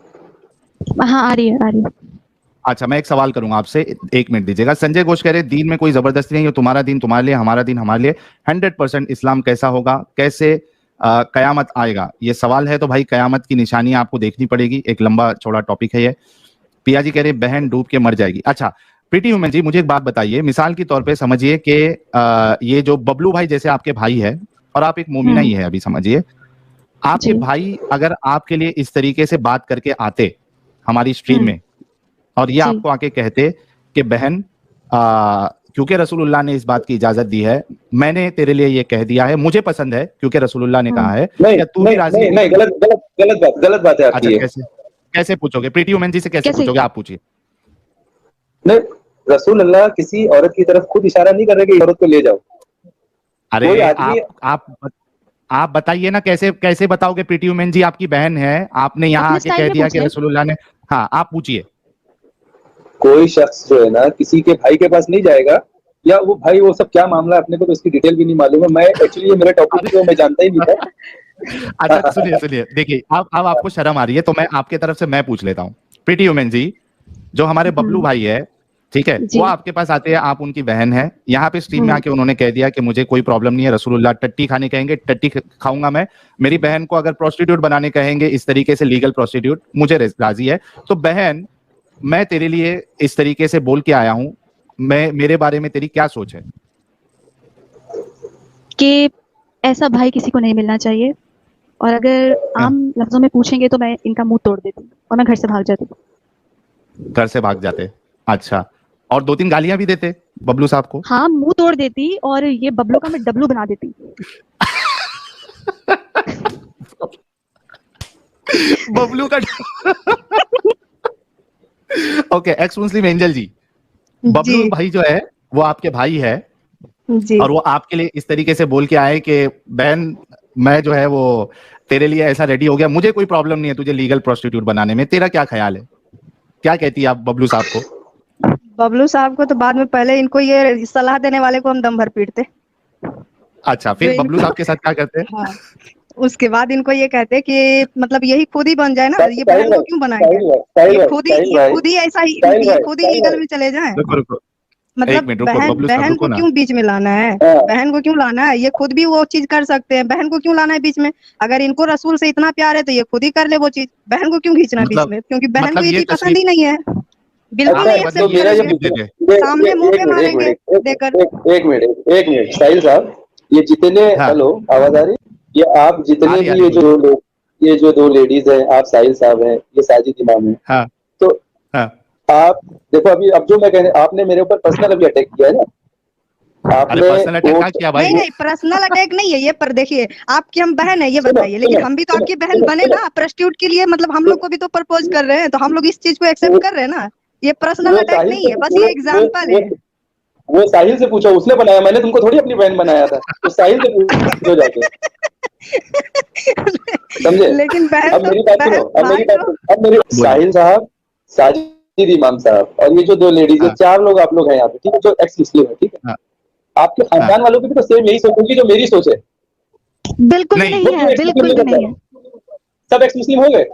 हाँ, आ रही है। अच्छा, मैं एक सवाल करूंगा आपसे, 1 मिनट दीजिएगा। संजय घोष कह रहे दीन में कोई जबरदस्ती नहीं है, तुम्हारा दीन तुम्हारे लिए, हमारा दीन हमारे लिए। 100% इस्लाम कैसा होगा, कैसे कयामत आएगा, ये सवाल है। तो भाई कयामत की निशानी आपको देखनी पड़ेगी, एक लंबा चौड़ा टॉपिक है ये। पिया जी कह रहे बहन डूब के मर जाएगी। अच्छा प्रीटी ह्यूमन जी, मुझे एक बात बताइए, मिसाल के तौर पे समझिए कि ये जो बबलू भाई जैसे आपके भाई है और आप एक मोमिना ही है, अभी समझिए आपके भाई अगर आपके लिए इस तरीके से बात करके आते हमारी स्ट्रीम में और ये आपको आके कहते कि बहन क्योंकि रसूलुल्लाह ने इस बात की इजाजत दी है, मैंने तेरे लिए ये कह दिया है, मुझे पसंद है क्योंकि रसूलुल्लाह ने कहा है, क्या तू भी राजी? नहीं, गलत बात है आपकी। अच्छा, कैसे? कैसे पूछोगे? प्रीति वुमेन जी से कैसे पूछोगे? आप पूछिए। नहीं, रसूल अल्लाह किसी औरत की तरफ खुद इशारा नहीं कर रहे कि औरत को ले जाओ। अरे आप बताइए ना, कैसे बताओगे? प्रीति वुमेन जी आपकी बहन है, आपने यहाँ आके कह दिया कि रसूलुल्लाह ने। हाँ, आप पूछिए। कोई शख्स जो है ना किसी के भाई के पास नहीं जाएगा, या वो भाई वो सब क्या मामला है अपने को तो उसकी डिटेल भी नहीं मालूम है। मैं एक्चुअली ये मेरा टॉपिक जो मैं जानता ही नहीं था। अच्छा सुनिए, देखिए अब आपको शर्म आ रही है तो मैं आपके तरफ से मैं पूछ लेता हूँ। प्रीति वुमेन जी, जो हमारे बबलू भाई है, ठीक है, वो आपके पास आते हैं, आप उनकी बहन है, यहाँ पे स्ट्रीम में आके उन्होंने कह दिया कि मुझे कोई प्रॉब्लम नहीं है, रसूलुल्लाह टट्टी खाने कहेंगे टट्टी खाऊंगा मैं, मेरी बहन को अगर प्रोस्टिट्यूट बनाने कहेंगे इस तरीके से लीगल प्रोस्टिट्यूट, मुझे राजी है। तो बहन, मैं तेरे लिए इस तरीके से बोल के आया हूँ, मेरे बारे में तेरी क्या सोच है? कि ऐसा भाई किसी को नहीं मिलना चाहिए, और अगर आम लफ्जों में पूछेंगे तो मैं इनका मुंह तोड़ देती और मैं घर से भाग जाती। घर से भाग जाते? अच्छा, और 2-3 गालियां भी देते बबलू साहब को? हाँ, मुंह तोड़ देती और ये बबलू का मैं डब्लू बना देती। बबलू का ओके, एक्स मुस्लिम एंजल जी, बबलू भाई जो है वो आपके भाई है जी। और वो आपके लिए इस तरीके से बोल के आए कि बहन मैं जो है वो तेरे लिए ऐसा रेडी हो गया, मुझे कोई प्रॉब्लम नहीं है तुझे लीगल प्रोस्टिट्यूट बनाने में, तेरा क्या ख्याल है? क्या कहती है आप बबलू साहब को? बबलू साहब को तो बाद में, पहले इनको ये सलाह देने वाले को हम दम भर पीटते। अच्छा, फिर बबलू साहब के साथ क्या करते हैं? हाँ, उसके बाद इनको ये कहते कि मतलब यही खुद ही बन जाए ना, ये बहन को क्यों बनाएंगे, ये खुद ही ऐसा ही, ये खुद ही लीगल में चले जाएं। रुको मतलब बहन को क्यों बीच में लाना है? बहन को क्यों लाना है? ये खुद भी वो चीज कर सकते हैं, बहन को क्यों लाना है बीच में? अगर इनको रसूल से इतना प्यार है तो ये खुद ही कर ले वो चीज, बहन को क्यों खींचना बीच में? क्योंकि बहन को ये चीज पसंद ही नहीं है, बिल्कुल नहीं एक्सेप्ट करेंगे, सामने मुंह पे मारेंगे देकर। एक मिनट साहिल साहब, ये जितने हेलो आवाज आ रही, ये आप जितने भी ये जो दो लेडीज हैं, आप साहिल साहब हैं, ये साजिद इमाम है, तो आप देखो अभी अब जो मैं कहने, आपने मेरे ऊपर पर्सनल अभी अटैक किया है ना, आपने पर्सनल अटैक किया भाई? नहीं, पर्सनल अटैक नहीं है ये, पर देखिए आपकी हम बहन है ये बताइए, लेकिन हम भी तो आपकी बहन बने ना, प्रोस्टिट्यूट के लिए मतलब हम लोग को भी तो प्रपोज कर रहे हैं, तो हम लोग इस चीज को एक्सेप्ट कर रहे हैं ना, ये पर्सनल अटैक नहीं है, बस ये एग्जांपल है। वो साहिल से पूछो, उसने बनाया, मैंने तुमको थोड़ी अपनी बहन बनाया था, तो साहिल से पूछो जाके, समझे? लेकिन बहन अब मेरी बात सुनो, अब मेरी साहिल साहब, साजिद इमाम साहब और ये जो दो लेडीज है, 4 लोग आप लोग हैं यहाँ पे, ठीक है, जो एक्स मुस्लिम है, ठीक है, आपके खानदान वालों की भी तो सेम यही सोच होगी जो मेरी सोच है। बिल्कुल नहीं है, बिल्कुल नहीं है। सब एक्स मुस्लिम हो गए,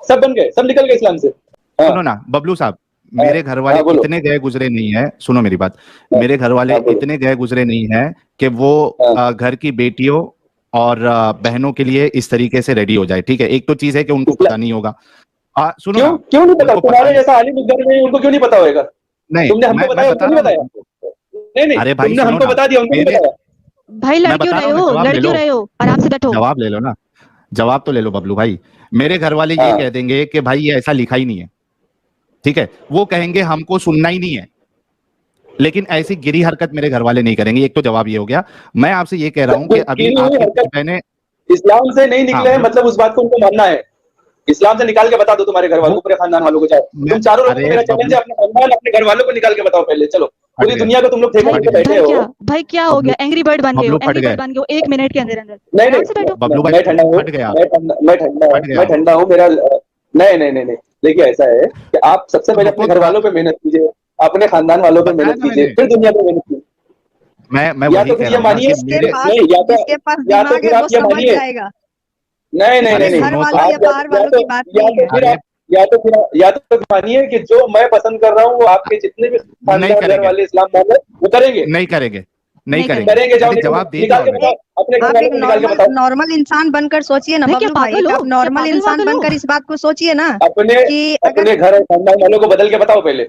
सब बन गए, सब निकल गए इस्लाम से। सुनो ना बबलू साहब, मेरे घर वाले इतने गए गुजरे नहीं है, सुनो मेरी बात, मेरे घर वाले इतने गए गुजरे नहीं है कि वो घर की बेटियों और बहनों के लिए इस तरीके से रेडी हो जाए, ठीक है? एक तो चीज है कि उनको पता नहीं होगा। सुनो क्यों नहीं पता? तुम्हारे जैसा आलिम इधर में उनको क्यों नहीं पता होगा? नहीं, तुमने हमको बताया, उनको नहीं बताया? नहीं, अरे भाई तुमने हमको बता दिया, उनको नहीं बताया। भाई लड़ क्यों रहे हो? आराम से बैठो, जवाब ले लो ना, जवाब तो ले लो बबलू भाई। मेरे घर वाले ये कह देंगे कि भाई ये ऐसा लिखा ही नहीं है, ठीक है, वो कहेंगे हमको सुनना ही नहीं है, लेकिन ऐसी गिरी हरकत मेरे घर वाले नहीं करेंगे। एक तो जवाब ये हो गया। मैं आपसे ये कह रहा हूँ कि अभी आपकी बहनें इस्लाम से नहीं निकले हैं, मतलब उस बात को उनको मानना है। इस्लाम से निकाल के बता दो तुम्हारे घर वालों को, पूरे खानदान वालों को, चाहे तुम चारों लोगों को, मेरा चैलेंज है, अपने खानदान अपने घर वालों को निकाल के बताओ पहले। चलो, पूरी दुनिया को तुम लोग ठेका लेके बैठे हो। भाई क्या हो गया? एंग्री बर्ड बन गए हो, एंग्री बर्ड बन गए हो 1 मिनट के अंदर। नहीं, मैं ठंडा हूँ, मैं ठंडा हूँ, मेरा नहीं, देखिए ऐसा है कि आप सबसे पहले अपने घर वालों पे मेहनत कीजिए, अपने खानदान वालों पे मेहनत कीजिए, फिर दुनिया पे मेहनत कीजिए। मैं या तो फिर ये मानिए, या तो फिर आप ये मानिए, नहीं, या तो मानिए कि जो मैं पसंद कर रहा हूँ वो आपके जितने भी खानदान वाले इस्लाम वाले वो करेंगे। नहीं करेंगे। जवाब नॉर्मल इंसान बनकर सोचिए ना बबलू भाई, आप नॉर्मल इंसान बनकर इस बात को सोचिए ना, अपने घर और खानदान वालों को बदल के बताओ पहले।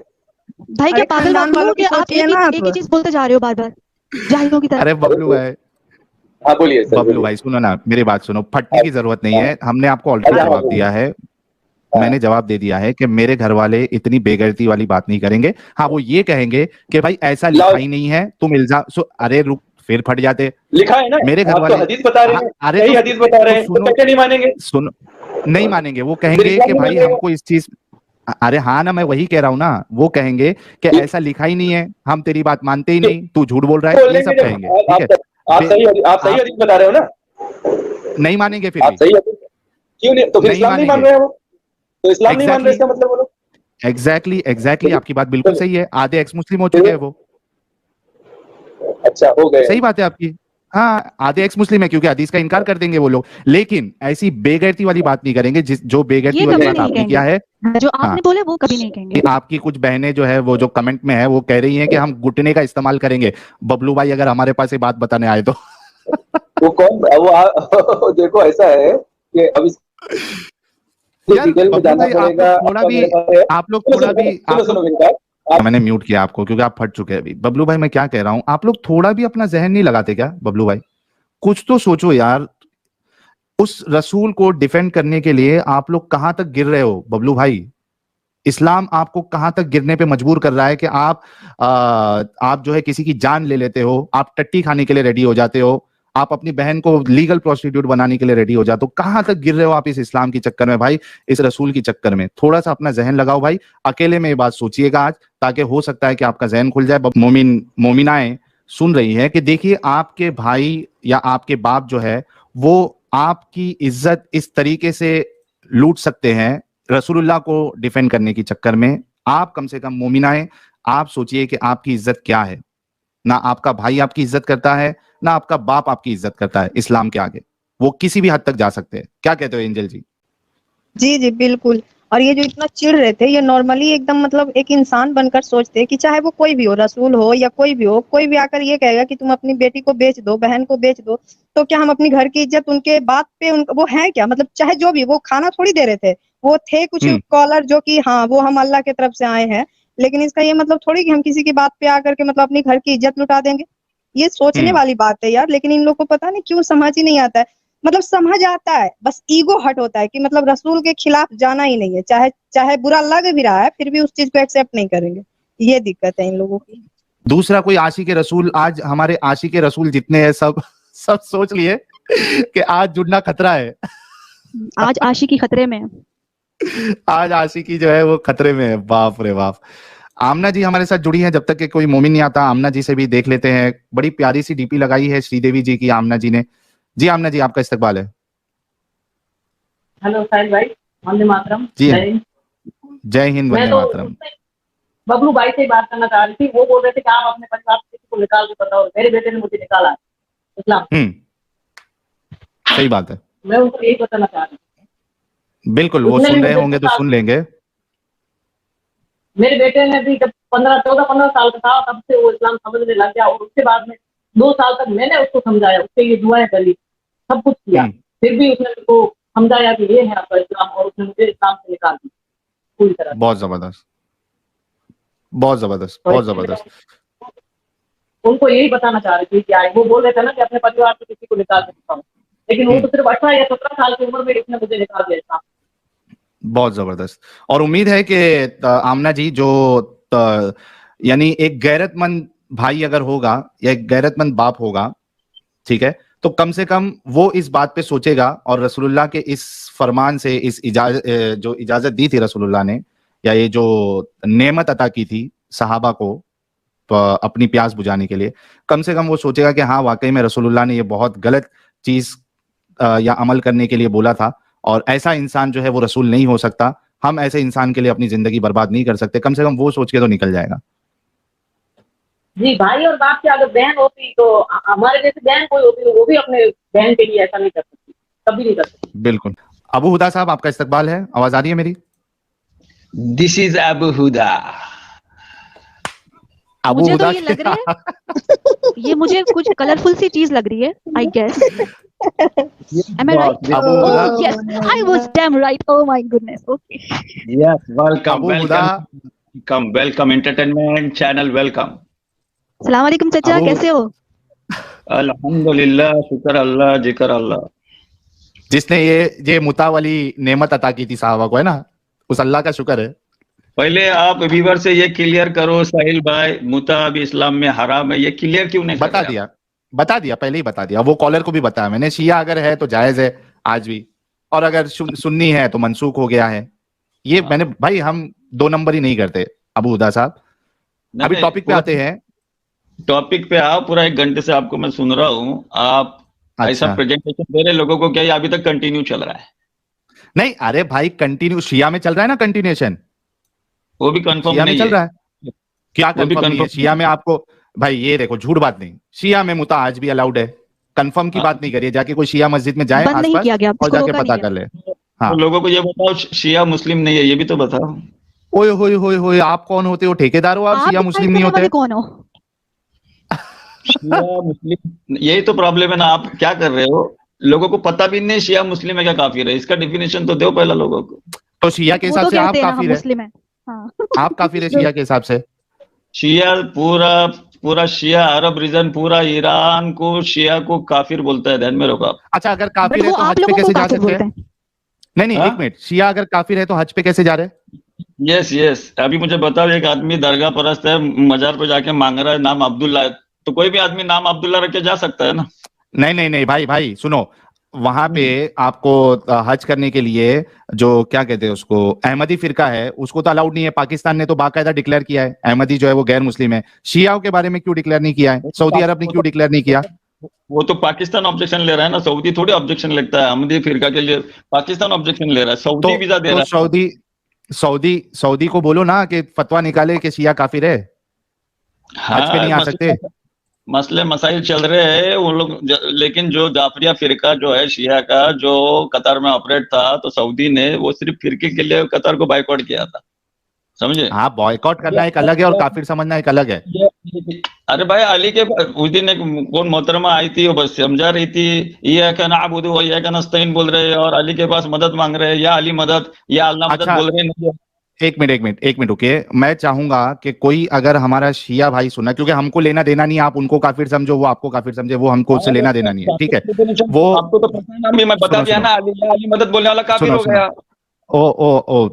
भाई क्या पागल वालों के आप एक ही चीज बोलते जा रहे हो बार-बार जाहिलों की तरह। अरे बबलू भाई, हाँ बोलिए बबलू भाई, सुनो ना मेरी बात सुनो, फटने की जरूरत नहीं है, हमने आपको ऑलरेडी जवाब दिया है, मैंने जवाब दे दिया है कि मेरे घर वाले इतनी बेगैरती वाली बात नहीं करेंगे। हाँ, वो ये कहेंगे कि भाई ऐसा लिखा ही नहीं है, तुम इल्जाम अरे रुक, फिर फट जाते। लिखा है ना, मेरे घर वाले हदीस बता रहे हैं, हदीस बता रहे हैं, तो कैसे नहीं मानेंगे? नहीं मानेंगे, वो कहेंगे कि भाई हमको इस चीज, अरे हाँ ना, मैं वही कह रहा हूँ ना, वो कहेंगे कि ऐसा लिखा ही नहीं है, हम तेरी बात मानते ही नहीं, तू झूठ बोल रहा है, ये सब कहेंगे। ठीक है, आप सही हदीस बता रहे हो ना, नहीं मानेंगे फिर आप सही हदीस क्यों नहीं, तो फिर इस्लाम नहीं मान रहे हैं वो, तो इस्लाम नहीं मान रहे, इसका मतलब वो लोग। एग्जैक्टली आपकी बात बिल्कुल सही है, आधे एक्स मुस्लिम हो चुके हैं वो। अच्छा, हो गए, सही बात है आपकी, हाँ आधे एक्स मुस्लिम है, क्योंकि हदीस का इनकार कर देंगे वो लोग, लेकिन ऐसी बेगैरती वाली बात नहीं करेंगे जो बेगैरती वाली बात आपने किया है, जो आपने बोले वो कभी नहीं कहेंगे। आपकी कुछ बहनें जो है वो जो कमेंट में है वो कह रही हैं कि हम घुटने का इस्तेमाल करेंगे। बबलू भाई अगर हमारे पास ये बात बताने आए तो वो कौन, वो देखो ऐसा है कि अब डिटेल में जाना पड़ेगा। आप लोग थोड़ा भी मैंने म्यूट किया आपको क्योंकि आप फट चुके हैं अभी। बबलू भाई मैं क्या कह रहा हूं, आप लोग थोड़ा भी अपना जहन नहीं लगाते क्या? बबलू भाई कुछ तो सोचो यार, उस रसूल को डिफेंड करने के लिए आप लोग कहां तक गिर रहे हो? बबलू भाई इस्लाम आपको कहां तक गिरने पे मजबूर कर रहा है कि आप जो है किसी की जान ले लेते हो, आप टट्टी खाने के लिए रेडी हो जाते हो, आप अपनी बहन को लीगल प्रोस्टिट्यूट बनाने के लिए रेडी हो जाते हो। कहां तक गिर रहे हो आप इस इस्लाम के चक्कर में भाई, इस रसूल के चक्कर में? थोड़ा सा अपना जहन लगाओ भाई, अकेले में ये बात सोचिएगा आज, ताकि हो सकता है कि आपका जहन खुल जाए। मोमिनाएं सुन रही है कि देखिए आपके भाई या आपके बाप जो है वो आपकी इज्जत इस तरीके से लूट सकते हैं रसूलुल्लाह को डिफेंड करने के चक्कर में। आप कम से कम मोमिनाएं, आप सोचिए कि आपकी इज्जत क्या है। ना आपका भाई आपकी इज्जत करता है, ना आपका बाप आपकी इज्जत करता है इस्लाम के आगे। वो किसी भी हद तक जा सकते हैं। क्या कहते हो एंजल जी? जी जी बिल्कुल। और ये जो इतना चिढ़ रहे थे, ये नॉर्मली एकदम मतलब एक इंसान बनकर सोचते हैं कि चाहे वो कोई भी हो, रसूल हो या कोई भी हो, कोई भी आकर ये कहेगा कि तुम अपनी बेटी को बेच दो, बहन को बेच दो, तो क्या हम अपनी घर की इज्जत उनके बात पे वो है क्या? मतलब चाहे जो भी, वो खाना थोड़ी दे रहे थे, वो थे कुछ कॉलर जो कि हाँ वो हम अल्लाह की तरफ से आए हैं, लेकिन इसका ये मतलब थोड़ी कि हम किसी की बात पे आकर के मतलब अपनी घर की इज्जत लुटा देंगे। ये सोचने वाली बात है यार, लेकिन इन लोग को पता नहीं क्यों समझ ही नहीं आता है। मतलब समझ आता है, बस ईगो हट होता है कि मतलब रसूल के खिलाफ जाना ही नहीं है, चाहे चाहे बुरा लग भी रहा है फिर भी उस चीज को एक्सेप्ट नहीं करेंगे। ये दिक्कत है इन लोगों की। दूसरा कोई आशिक रसूल, आज हमारे आशिक रसूल जितने हैं सब सोच लिए कि आज जुड़ना खतरा है। आज आशिकी खतरे में है। आज आशिकी जो है वो खतरे में है। बाप रे बाप। आमना जी हमारे साथ जुड़ी हैं, जब तक कि कोई मोमिन नहीं आता आमना जी से भी देख लेते हैं। बड़ी प्यारी सी डीपी लगाई है श्रीदेवी जी की आमना जी ने। जी आमना जी आपका इस्तकबाल है। हेलो साहिल भाई, वंदे मातरम। जी जय हिंद, वंदे मातरम। बबलू भाई से बात करना चाह रही थी, वो बोल रहे थे कि आप अपने परिवार से किसी को निकाल के बताओ। मेरे बेटे ने मुझे निकाला है इस्लाम। सही बात है। मैं उनको यही बताना चाह रही हूँ। बिल्कुल, वो सुन रहे होंगे तो सुन लेंगे। मेरे बेटे ने भी जब 14-15 साल का था तब से वो इस्लाम समझने लग गया, और उसके बाद में 2 साल तक मैंने उसको समझाया, उसके लिए दुआएं करी, सब कुछ किया, फिर भी उसने उसको समझाया कि ये है आपका इस्लाम, और उसने मुझे इस्लाम से निकाल दिया पूरी तरह। बहुत जबरदस्त, बहुत जबरदस्त, बहुत जबरदस्त। उनको यही बताना चाह रही थी कि वो बोल रहे थे ना कि अपने परिवार से किसी को निकाल सकता हूँ, लेकिन वो तो सिर्फ 18 या 17 साल की उम्र में इसने मुझे निकाल दिया इस्लाम। बहुत जबरदस्त। और उम्मीद है कि आमना जी जो यानी एक गैरतमंद भाई अगर होगा या एक गैरतमंद बाप होगा, ठीक है, तो कम से कम वो इस बात पे सोचेगा और रसूलुल्लाह के इस फरमान से, इस जो इजाजत दी थी रसूलुल्लाह ने, या ये जो नेमत अता की थी सहाबा को अपनी प्यास बुझाने के लिए, कम से कम वो सोचेगा कि हाँ वाकई में रसूलुल्लाह ने ये बहुत गलत चीज या अमल करने के लिए बोला था, और ऐसा इंसान जो है वो रसूल नहीं हो सकता। हम ऐसे इंसान के लिए अपनी जिंदगी बर्बाद नहीं कर सकते। कम से कम वो सोच के तो निकल जाएगा। जी, भाई और बाप की अगर बहन होती तो हमारे जैसे बहन कोई होती तो वो भी अपने बहन के लिए ऐसा नहीं कर सकती, कभी नहीं कर सकती। बिल्कुल। अबू हुदा साहब आपका इस्तकबाल है, आवाज आ रही है मेरी? दिस इज अबू हुदा। अबू हुदा तो ये लग रहा है ये मुझे कुछ कलरफुल सी चीज लग रही है, I guess. Am I right? Oh, yes, I was damn right. Oh my goodness. Okay. Yes, welcome, welcome entertainment channel, welcome. सलाम अलैकुम चाचा, कैसे हो? अल्हम्दुलिल्लाह, शुक्र अल्लाह, जिक्र अल्लाह। जिसने ये मुता वाली नेमत अता की थी साहबा को, है ना, उस अल्लाह का शुक्र है। पहले आप व्यूअर से ये क्लियर करो साहिल भाई, मुता अभी इस्लाम में हराम है, ये क्लियर क्यों नहीं? बता दिया, पहले ही बता दिया। वो कॉलर को भी बताया मैंने, शिया अगर है तो जायज है आज भी, और अगर सुन्नी है तो मनसूख हो गया है। ये मैंने भाई, हम 2 नंबर ही नहीं करते अबू हुदा साहब। अभी टॉपिक पे आते हैं। टॉपिक पे आओ, पूरा 1 घंटे से आपको मैं सुन रहा हूँ, आप ऐसा प्रेजेंटेशन दे रहे लोगों को, क्या ये अभी तक कंटिन्यू चल रहा है? नहीं, अरे भाई कंटिन्यू शिया में चल रहा है ना, कंटिन्यूएशन वो भी कंफर्म नहीं चल रहा है। क्या कंफर्म नहीं है शिया में? आपको भाई ये देखो, झूठ बात नहीं, शिया में मुता आज भी अलाउड है। कंफर्म की बात नहीं करिए, जाके कोई शिया मस्जिद में जाए आसपास और जाके पता कर ले। हाँ, तो लोगों को ये बताओ शिया मुस्लिम नहीं है, ये भी तो बताओ। ओए होए होए होए, आप कौन होते हो? ठेकेदार हो आप? शिया मुस्लिम नहीं होते? कौन हो? शिया मुस्लिम, यही तो प्रॉब्लम है ना। आप क्या कर रहे हो? लोगों को पता भी नहीं शिया मुस्लिम है क्या काफिर है, इसका डेफिनेशन तो दो पहला लोगों को। तो शिया के हिसाब से आप काफिर है? आप काफिर है शिया के हिसाब से? शिया पूरा शिया अरब रीजन, पूरा ईरान को शिया को काफिर बोलता है, ध्यान में रखो आप। अच्छा, अगर काफिर है तो हज पे कैसे जा सकते हैं? नहीं, एक मिनट, शिया अगर काफिर है तो हज पे कैसे जा रहे हैं? यस, अभी मुझे बताओ, एक आदमी दरगाह परस्त है, मजार पे जाके मांग रहा है नाम अब्दुल्ला, तो कोई भी आदमी नाम अब्दुल्ला रख के जा सकता है ना? नहीं भाई सुनो, वहां पे आपको हज करने के लिए जो क्या कहते हैं उसको, अहमदी फिरका है, उसको तो अलाउड नहीं है। पाकिस्तान ने तो बाकायदा डिक्लेयर किया है अहमदी जो है वो गैर मुस्लिम है। शियाओं के बारे में क्यों डिक्लेयर नहीं किया है? सऊदी अरब ने क्यों डिक्लेयर नहीं किया? वो तो पाकिस्तान ऑब्जेक्शन ले रहा है ना, सऊदी थोड़ी ऑब्जेक्शन लगता है अहमदी फिरका के लिए। पाकिस्तान ऑब्जेक्शन ले रहा है, सऊदी वीजा दे रहा है। सऊदी को बोलो ना कि फतवा निकाले कि शिया काफिर है, हज पे नहीं आ सकते। मसले मसाइल चल रहे हैं वो लोग, लेकिन जो जाफरिया फिरका जो है शिया का, जो कतर में ऑपरेट था, तो सऊदी ने वो सिर्फ फिरके के लिए कतर को बाइकआउट किया था, समझे? हाँ, बॉयकॉट करना एक अलग है और काफिर समझना एक अलग है। अरे भाई, अली के उस दिन एक कौन मोहतरमा आई थी, वो बस समझा रही थी, ये क्या नाबुदु ये क्या नस्तईन बोल रहे हैं, और अली के पास मदद मांग रहे हैं, या अली मदद या अल्लाह मदद बोल रहे हैं। एक मिनट रुकिए, मैं चाहूंगा कि कोई अगर हमारा शिया भाई सुना, क्योंकि हमको लेना देना नहीं, आप उनको काफिर समझो, वो आपको काफिर समझे, वो हमको उससे लेना देना नहीं है, ठीक है? वो आपको तो पता है ना, मैं बता दिया ना, अली मदद बोलने वाला काफिर हो गया। ओ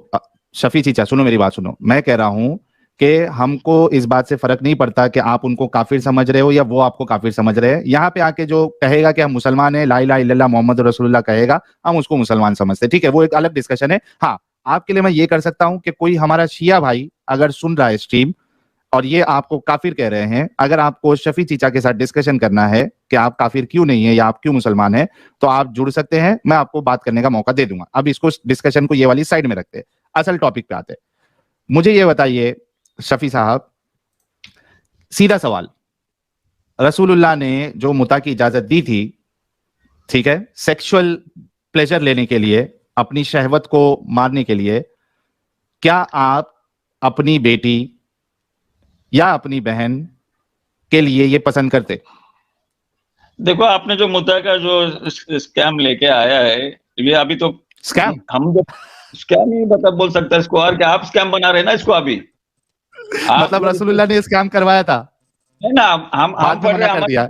शफी चीचा, सुनो मेरी बात सुनो। मैं कह रहा हूं कि हमको इस बात से फर्क नहीं पड़ता कि आप उनको काफिर समझ रहे हो या वो आपको काफिर समझ रहे हैं। यहाँ पे आके जो कहेगा कि हम मुसलमान हैं, ला इलाहा इल्लल्लाह मोहम्मद रसूलुल्लाह कहेगा, हम उसको मुसलमान समझते, ठीक है? वो एक अलग डिस्कशन है। हाँ, आपके लिए मैं ये कर सकता हूं कि कोई हमारा शिया भाई अगर सुन रहा है स्ट्रीम और ये आपको काफिर कह रहे हैं, अगर आपको शफी चीचा के साथ डिस्कशन करना है कि आप काफिर क्यों नहीं है या आप क्यों मुसलमान हैं, तो आप जुड़ सकते हैं, मैं आपको बात करने का मौका दे दूंगा। अब इसको डिस्कशन को ये वाली साइड में रखते हैं, असल टॉपिक पे आते हैं। मुझे ये बताइए शफी साहब, सीधा सवाल, रसूलुल्लाह ने जो मुता की इजाजत दी थी, ठीक है, सेक्सुअल प्लेजर लेने के लिए, अपनी शहवत को मारने के लिए, क्या आप अपनी बेटी या अपनी बहन के लिए ये पसंद करते? देखो, आपने जो मुद्दा का जो स्कैम लेके आया है, ये अभी तो स्कैम, हम जो स्कैम ही मतलब बोल सकते हैं इसको, और क्या आप स्कैम बना रहे हैं ना इसको अभी। मतलब रसूलुल्लाह ने स्कैम करवाया था? है ना, हम पढ़ रहे हैं,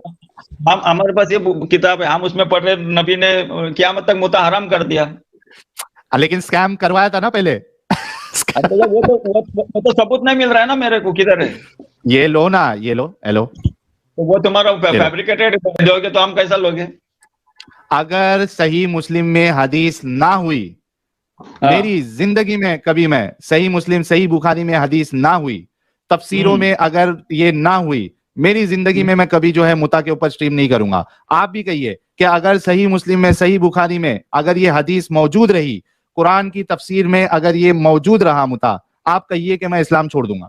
हम हमारे पास ये किताब है, हम उसमें पढ़ रहे, नबी ने क़यामत तक मुता हराम कर दिया, लेकिन स्कैम करवाया था ना पहले। वो तो सबूत नहीं मिल रहा है ना मेरे को, किधर है? ये लो ना, ये लो, हेलो, तो वो तुम्हारा फैब्रिकेटेड दोगे तो हम कैसा लोगे? अगर सही मुस्लिम में हदीस ना हुई, मेरी जिंदगी में कभी मैं सही मुस्लिम सही बुखारी में हदीस ना हुई, तफसीरों में अगर ये ना हुई, मेरी जिंदगी में मैं कभी जो है मुता के ऊपर स्ट्रीम नहीं करूंगा। आप भी कहिए कि अगर सही मुस्लिम में सही बुखारी में अगर ये हदीस मौजूद रही, कुरान की तफसीर में अगर ये मौजूद रहा मुता, आप कहिए कि मैं इस्लाम छोड़ दूंगा।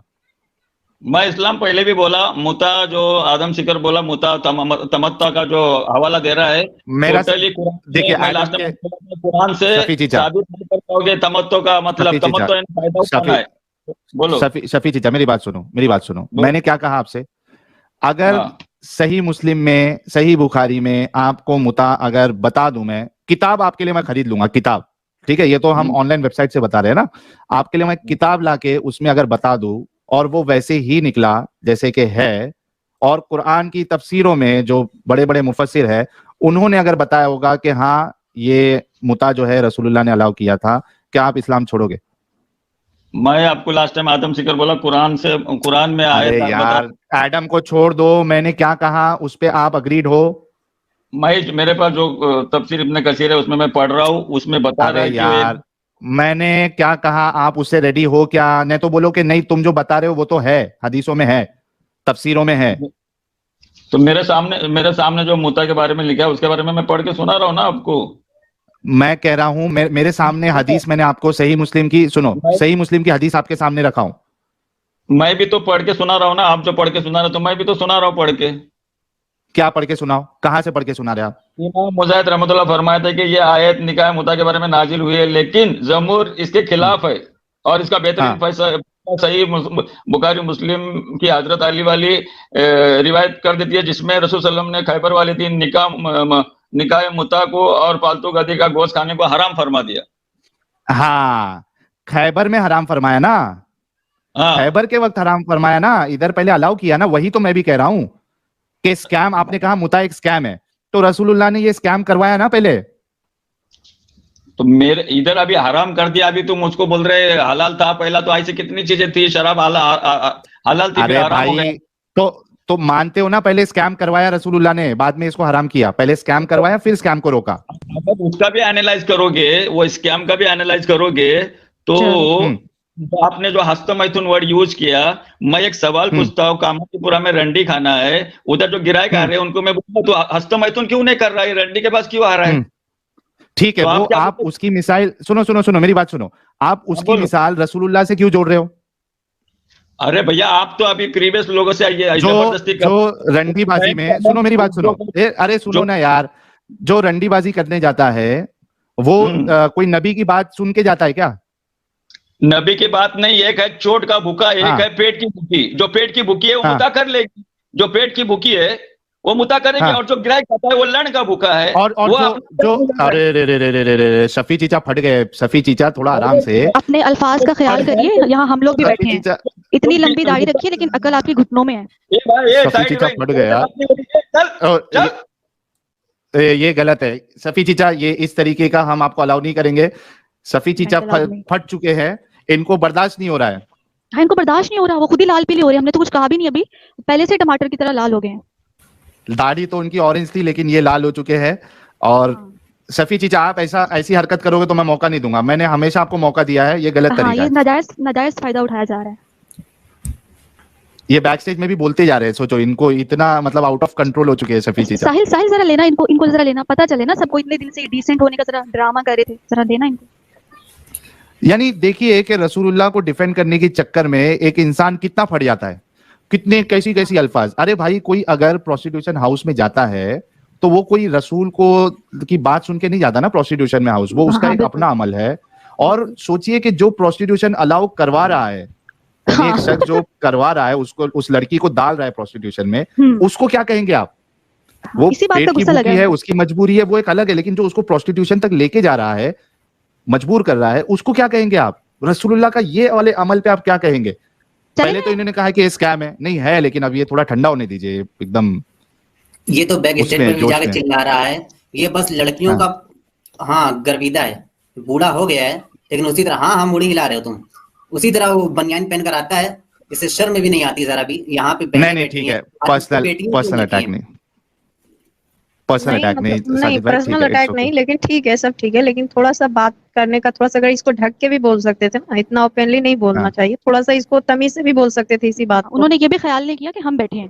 मैं इस्लाम पहले भी बोला, मुता जो आदम सिकर बोला, मुता तमत्ता का जो हवाला दे रहा है, मेरा देखिए कुरान से साबित नहीं कर पाओगे तमत्तो का मतलब, तमत्तो फायदा उठाना है। बोलो शफी चीचा, मेरी बात सुनो, मैंने क्या कहा आपसे? अगर सही मुस्लिम में सही बुखारी में आपको मुता अगर बता दूं, मैं किताब आपके लिए मैं खरीद लूंगा, किताब, ठीक है? ये तो हम ऑनलाइन वेबसाइट से बता रहे हैं ना, आपके लिए मैं किताब लाके उसमें अगर बता दूं और वो वैसे ही निकला जैसे कि है, और कुरान की तफसीरों में जो बड़े बड़े मुफस्सिर है उन्होंने अगर बताया होगा कि हाँ ये मुता जो है रसूलुल्लाह ने अलाउ किया था, क्या आप इस्लाम छोड़ोगे? मैं आपको लास्ट टाइम आदम सिकर बोला, कुरान में आया यार, एडम को छोड़ दो, मैंने क्या कहा उस पे आप अग्रीड हो? मेरे पास जो तफसीर इब्न कसीर है उसमें मैं पढ़ रहा हूँ, उसमें बता रहा है कि यार मैंने क्या कहा, आप उससे रेडी हो क्या? नहीं तो बोलो कि नहीं तुम जो बता रहे हो वो तो है, हदीसों में है, तफसीरों में है। तो मेरे सामने जो मुता के बारे में लिखा है उसके बारे में मैं पढ़ के सुना रहा हूँ ना आपको। मैं कह रहा हूं मेरे सामने हदीस, मैंने आपको सही मुस्लिम की, सुनो, सही मुस्लिम की हदीस आपके सामने रखा हूं। मैं भी तो पढ़ के सुना रहा हूं ना, आप जो पढ़ के सुना रहे हो तो मैं भी तो सुना रहा हूं पढ़ के। क्या पढ़ के सुनाओ? कहां से पढ़ के सुना रहे आप? इमाम मुजाहिद रहमतुल्लाह फरमाया था कि ये आयत निकाह मुता के बारे में नाजिल हुई है, लेकिन जमूर इसके खिलाफ है और इसका बेहतरीन फैसला सही बुखारी मुस्लिम की हजरत अली वाली रिवायत कर देती है, जिसमें रसूल सल्लल्लाहु अलैहि वसल्लम ने खैबर वाले दिन निकाह मुता को और पालतू गधी का गोश्त खाने को हराम फरमा दिया। हाँ, खैबर में हराम फरमाया ना, खैबर के वक्त हराम फरमाया ना, इधर पहले अलाउ किया ना। वही तो मैं भी कह रहा हूं कि स्कैम, आपने कहा मुता एक स्कैम है, तो रसूलुल्लाह ने ये स्कैम करवाया ना पहले। तो मेरे इधर अभी हराम कर दिया, अभी तुम उसको बोल रहे हलाल था पहला, तो ऐसी कितनी चीजें थी, शराब हलाल थी, अरे भाई तो मानते हो ना, पहले स्कैम करवाया रसूलुल्लाह ने, बाद में इसको हराम किया। पहले स्कैम करवाया फिर स्कैम को रोका। उसका भी एनालाइज करोगे, वो स्कैम का भी एनालाइज करोगे तो आपने जो हस्तमैथुन वर्ड यूज किया, मैं एक सवाल पूछता हूँ, कामातीपुरा में रंडी खाना है, उधर जो गिराए खा रहे हैं उनको मैं बोलूँ तो हस्तमैथुन क्यों नहीं कर रहा है, रंडी के पास क्यों आ रहा है? ठीक है, वो आप उसकी मिसाइल सुनो मेरी बात सुनो, आप उसकी मिसाल रसूलुल्लाह से क्यों जोड़ रहे हो? अरे भैया आप तो अभी प्रीवियस लोगों से जबरदस्ती जो रंडीबाजी में, सुनो मेरी बात सुनो, अरे सुनो ना यार, जो रंडीबाजी करने जाता है वो कोई नबी की बात सुन के जाता है क्या? नबी की बात नहीं, एक है चोट का भूखा, एक है पेट की भूखी। जो पेट की भूखी है वो मुता कर लेगी, जो पेट की भूखी है वो मुता करेगी, और जो गिराई खाता है वो लड़ का भूखा है। और जो अरे रे शफी चीचा फट गए, शफी चीचा थोड़ा आराम से अपने अल्फाज का ख्याल करिए, यहाँ हम लोग भी बैठे हैं, इतनी लंबी दाढ़ी रखिए लेकिन अकल आपकी घुटनों में है। शफी चीचा फट गया, ये गलत है सफी चीचा, ये इस तरीके का हम आपको अलाउ नहीं करेंगे। सफी चीचा फट चुके हैं, इनको बर्दाश्त नहीं हो रहा है। हाँ, इनको बर्दाश्त नहीं हो रहा, वो खुद ही लाल पीली हो रही है, हमने तो कुछ कहा भी नहीं, अभी पहले से टमाटर की तरह लाल हो गए हैं। दाढ़ी तो उनकी ऑरेंज थी लेकिन ये लाल हो चुके हैं। और सफी चीचा आप ऐसी हरकत करोगे तो मैं मौका नहीं दूंगा, मैंने हमेशा आपको मौका दिया है, ये गलत तरीका है। ये नाजायज फायदा उठाया जा रहा है। ये बैक स्टेज में भी बोलते जा रहे हैं, सोचो इनको इतना मतलब आउट ऑफ कंट्रोल हो चुके हैं सफी चीचा। साहिल जरा लेना इनको जरा लेना, पता चले ना सबको, इतने दिन से डिसेंट होने का जरा ड्रामा कर रहे थे, जरा देना इनको। यानी देखिए कि रसूलुल्लाह को डिफेंड करने के चक्कर में एक इंसान कितना फट जाता है, कितने कैसी अल्फाज। अरे भाई कोई अगर प्रोस्टिट्यूशन हाउस में जाता है तो वो कोई रसूल को की बात सुन के नहीं जाता ना प्रोस्टिट्यूशन में हाउस, वो उसका एक अपना अमल है। और सोचिए कि जो प्रोस्टिट्यूशन अलाउ करवा रहा है, एक शख्स जो करवा रहा है उसको, उस लड़की को डाल रहा है प्रोस्टिट्यूशन में, उसको क्या कहेंगे आप? वो पेट की भूखी है, उसकी मजबूरी है, वो एक अलग है, लेकिन जो उसको प्रोस्टिट्यूशन तक लेके जा रहा है, मजबूर कर रहा है, उसको क्या कहेंगे आप? रसूलुल्लाह का ये वाले अमल पे आप क्या कहेंगे? पहले तो इन्होंने कहा कि स्कैम है, नहीं है, लेकिन अब ये थोड़ा ठंडा होने दीजिए एकदम। ये तो बैक स्टेज में जाके चिल्ला रहा है, ये बस लड़कियों का गर्विदा है, बूढ़ा हो गया है, लेकिन उसी तरह हाँ मुड़ी हिला रहे हो तुम, उसी तरह वो बनियान पहन कर आता है, इससे शर्म भी नहीं आती जरा भी। यहाँ पे नहीं ठीक है, पर्सनल अटैक नहीं, पर्सनल अटैक नहीं, लेकिन ठीक है, सब ठीक है, लेकिन थोड़ा सा बात करने का, थोड़ा सा अगर इसको ढक के भी बोल सकते थे ना, इतना ओपनली नहीं बोलना चाहिए, थोड़ा सा इसको तमीज से भी बोल सकते थे इसी बात। उन्होंने ये भी ख्याल नहीं किया कि हम बैठे हैं।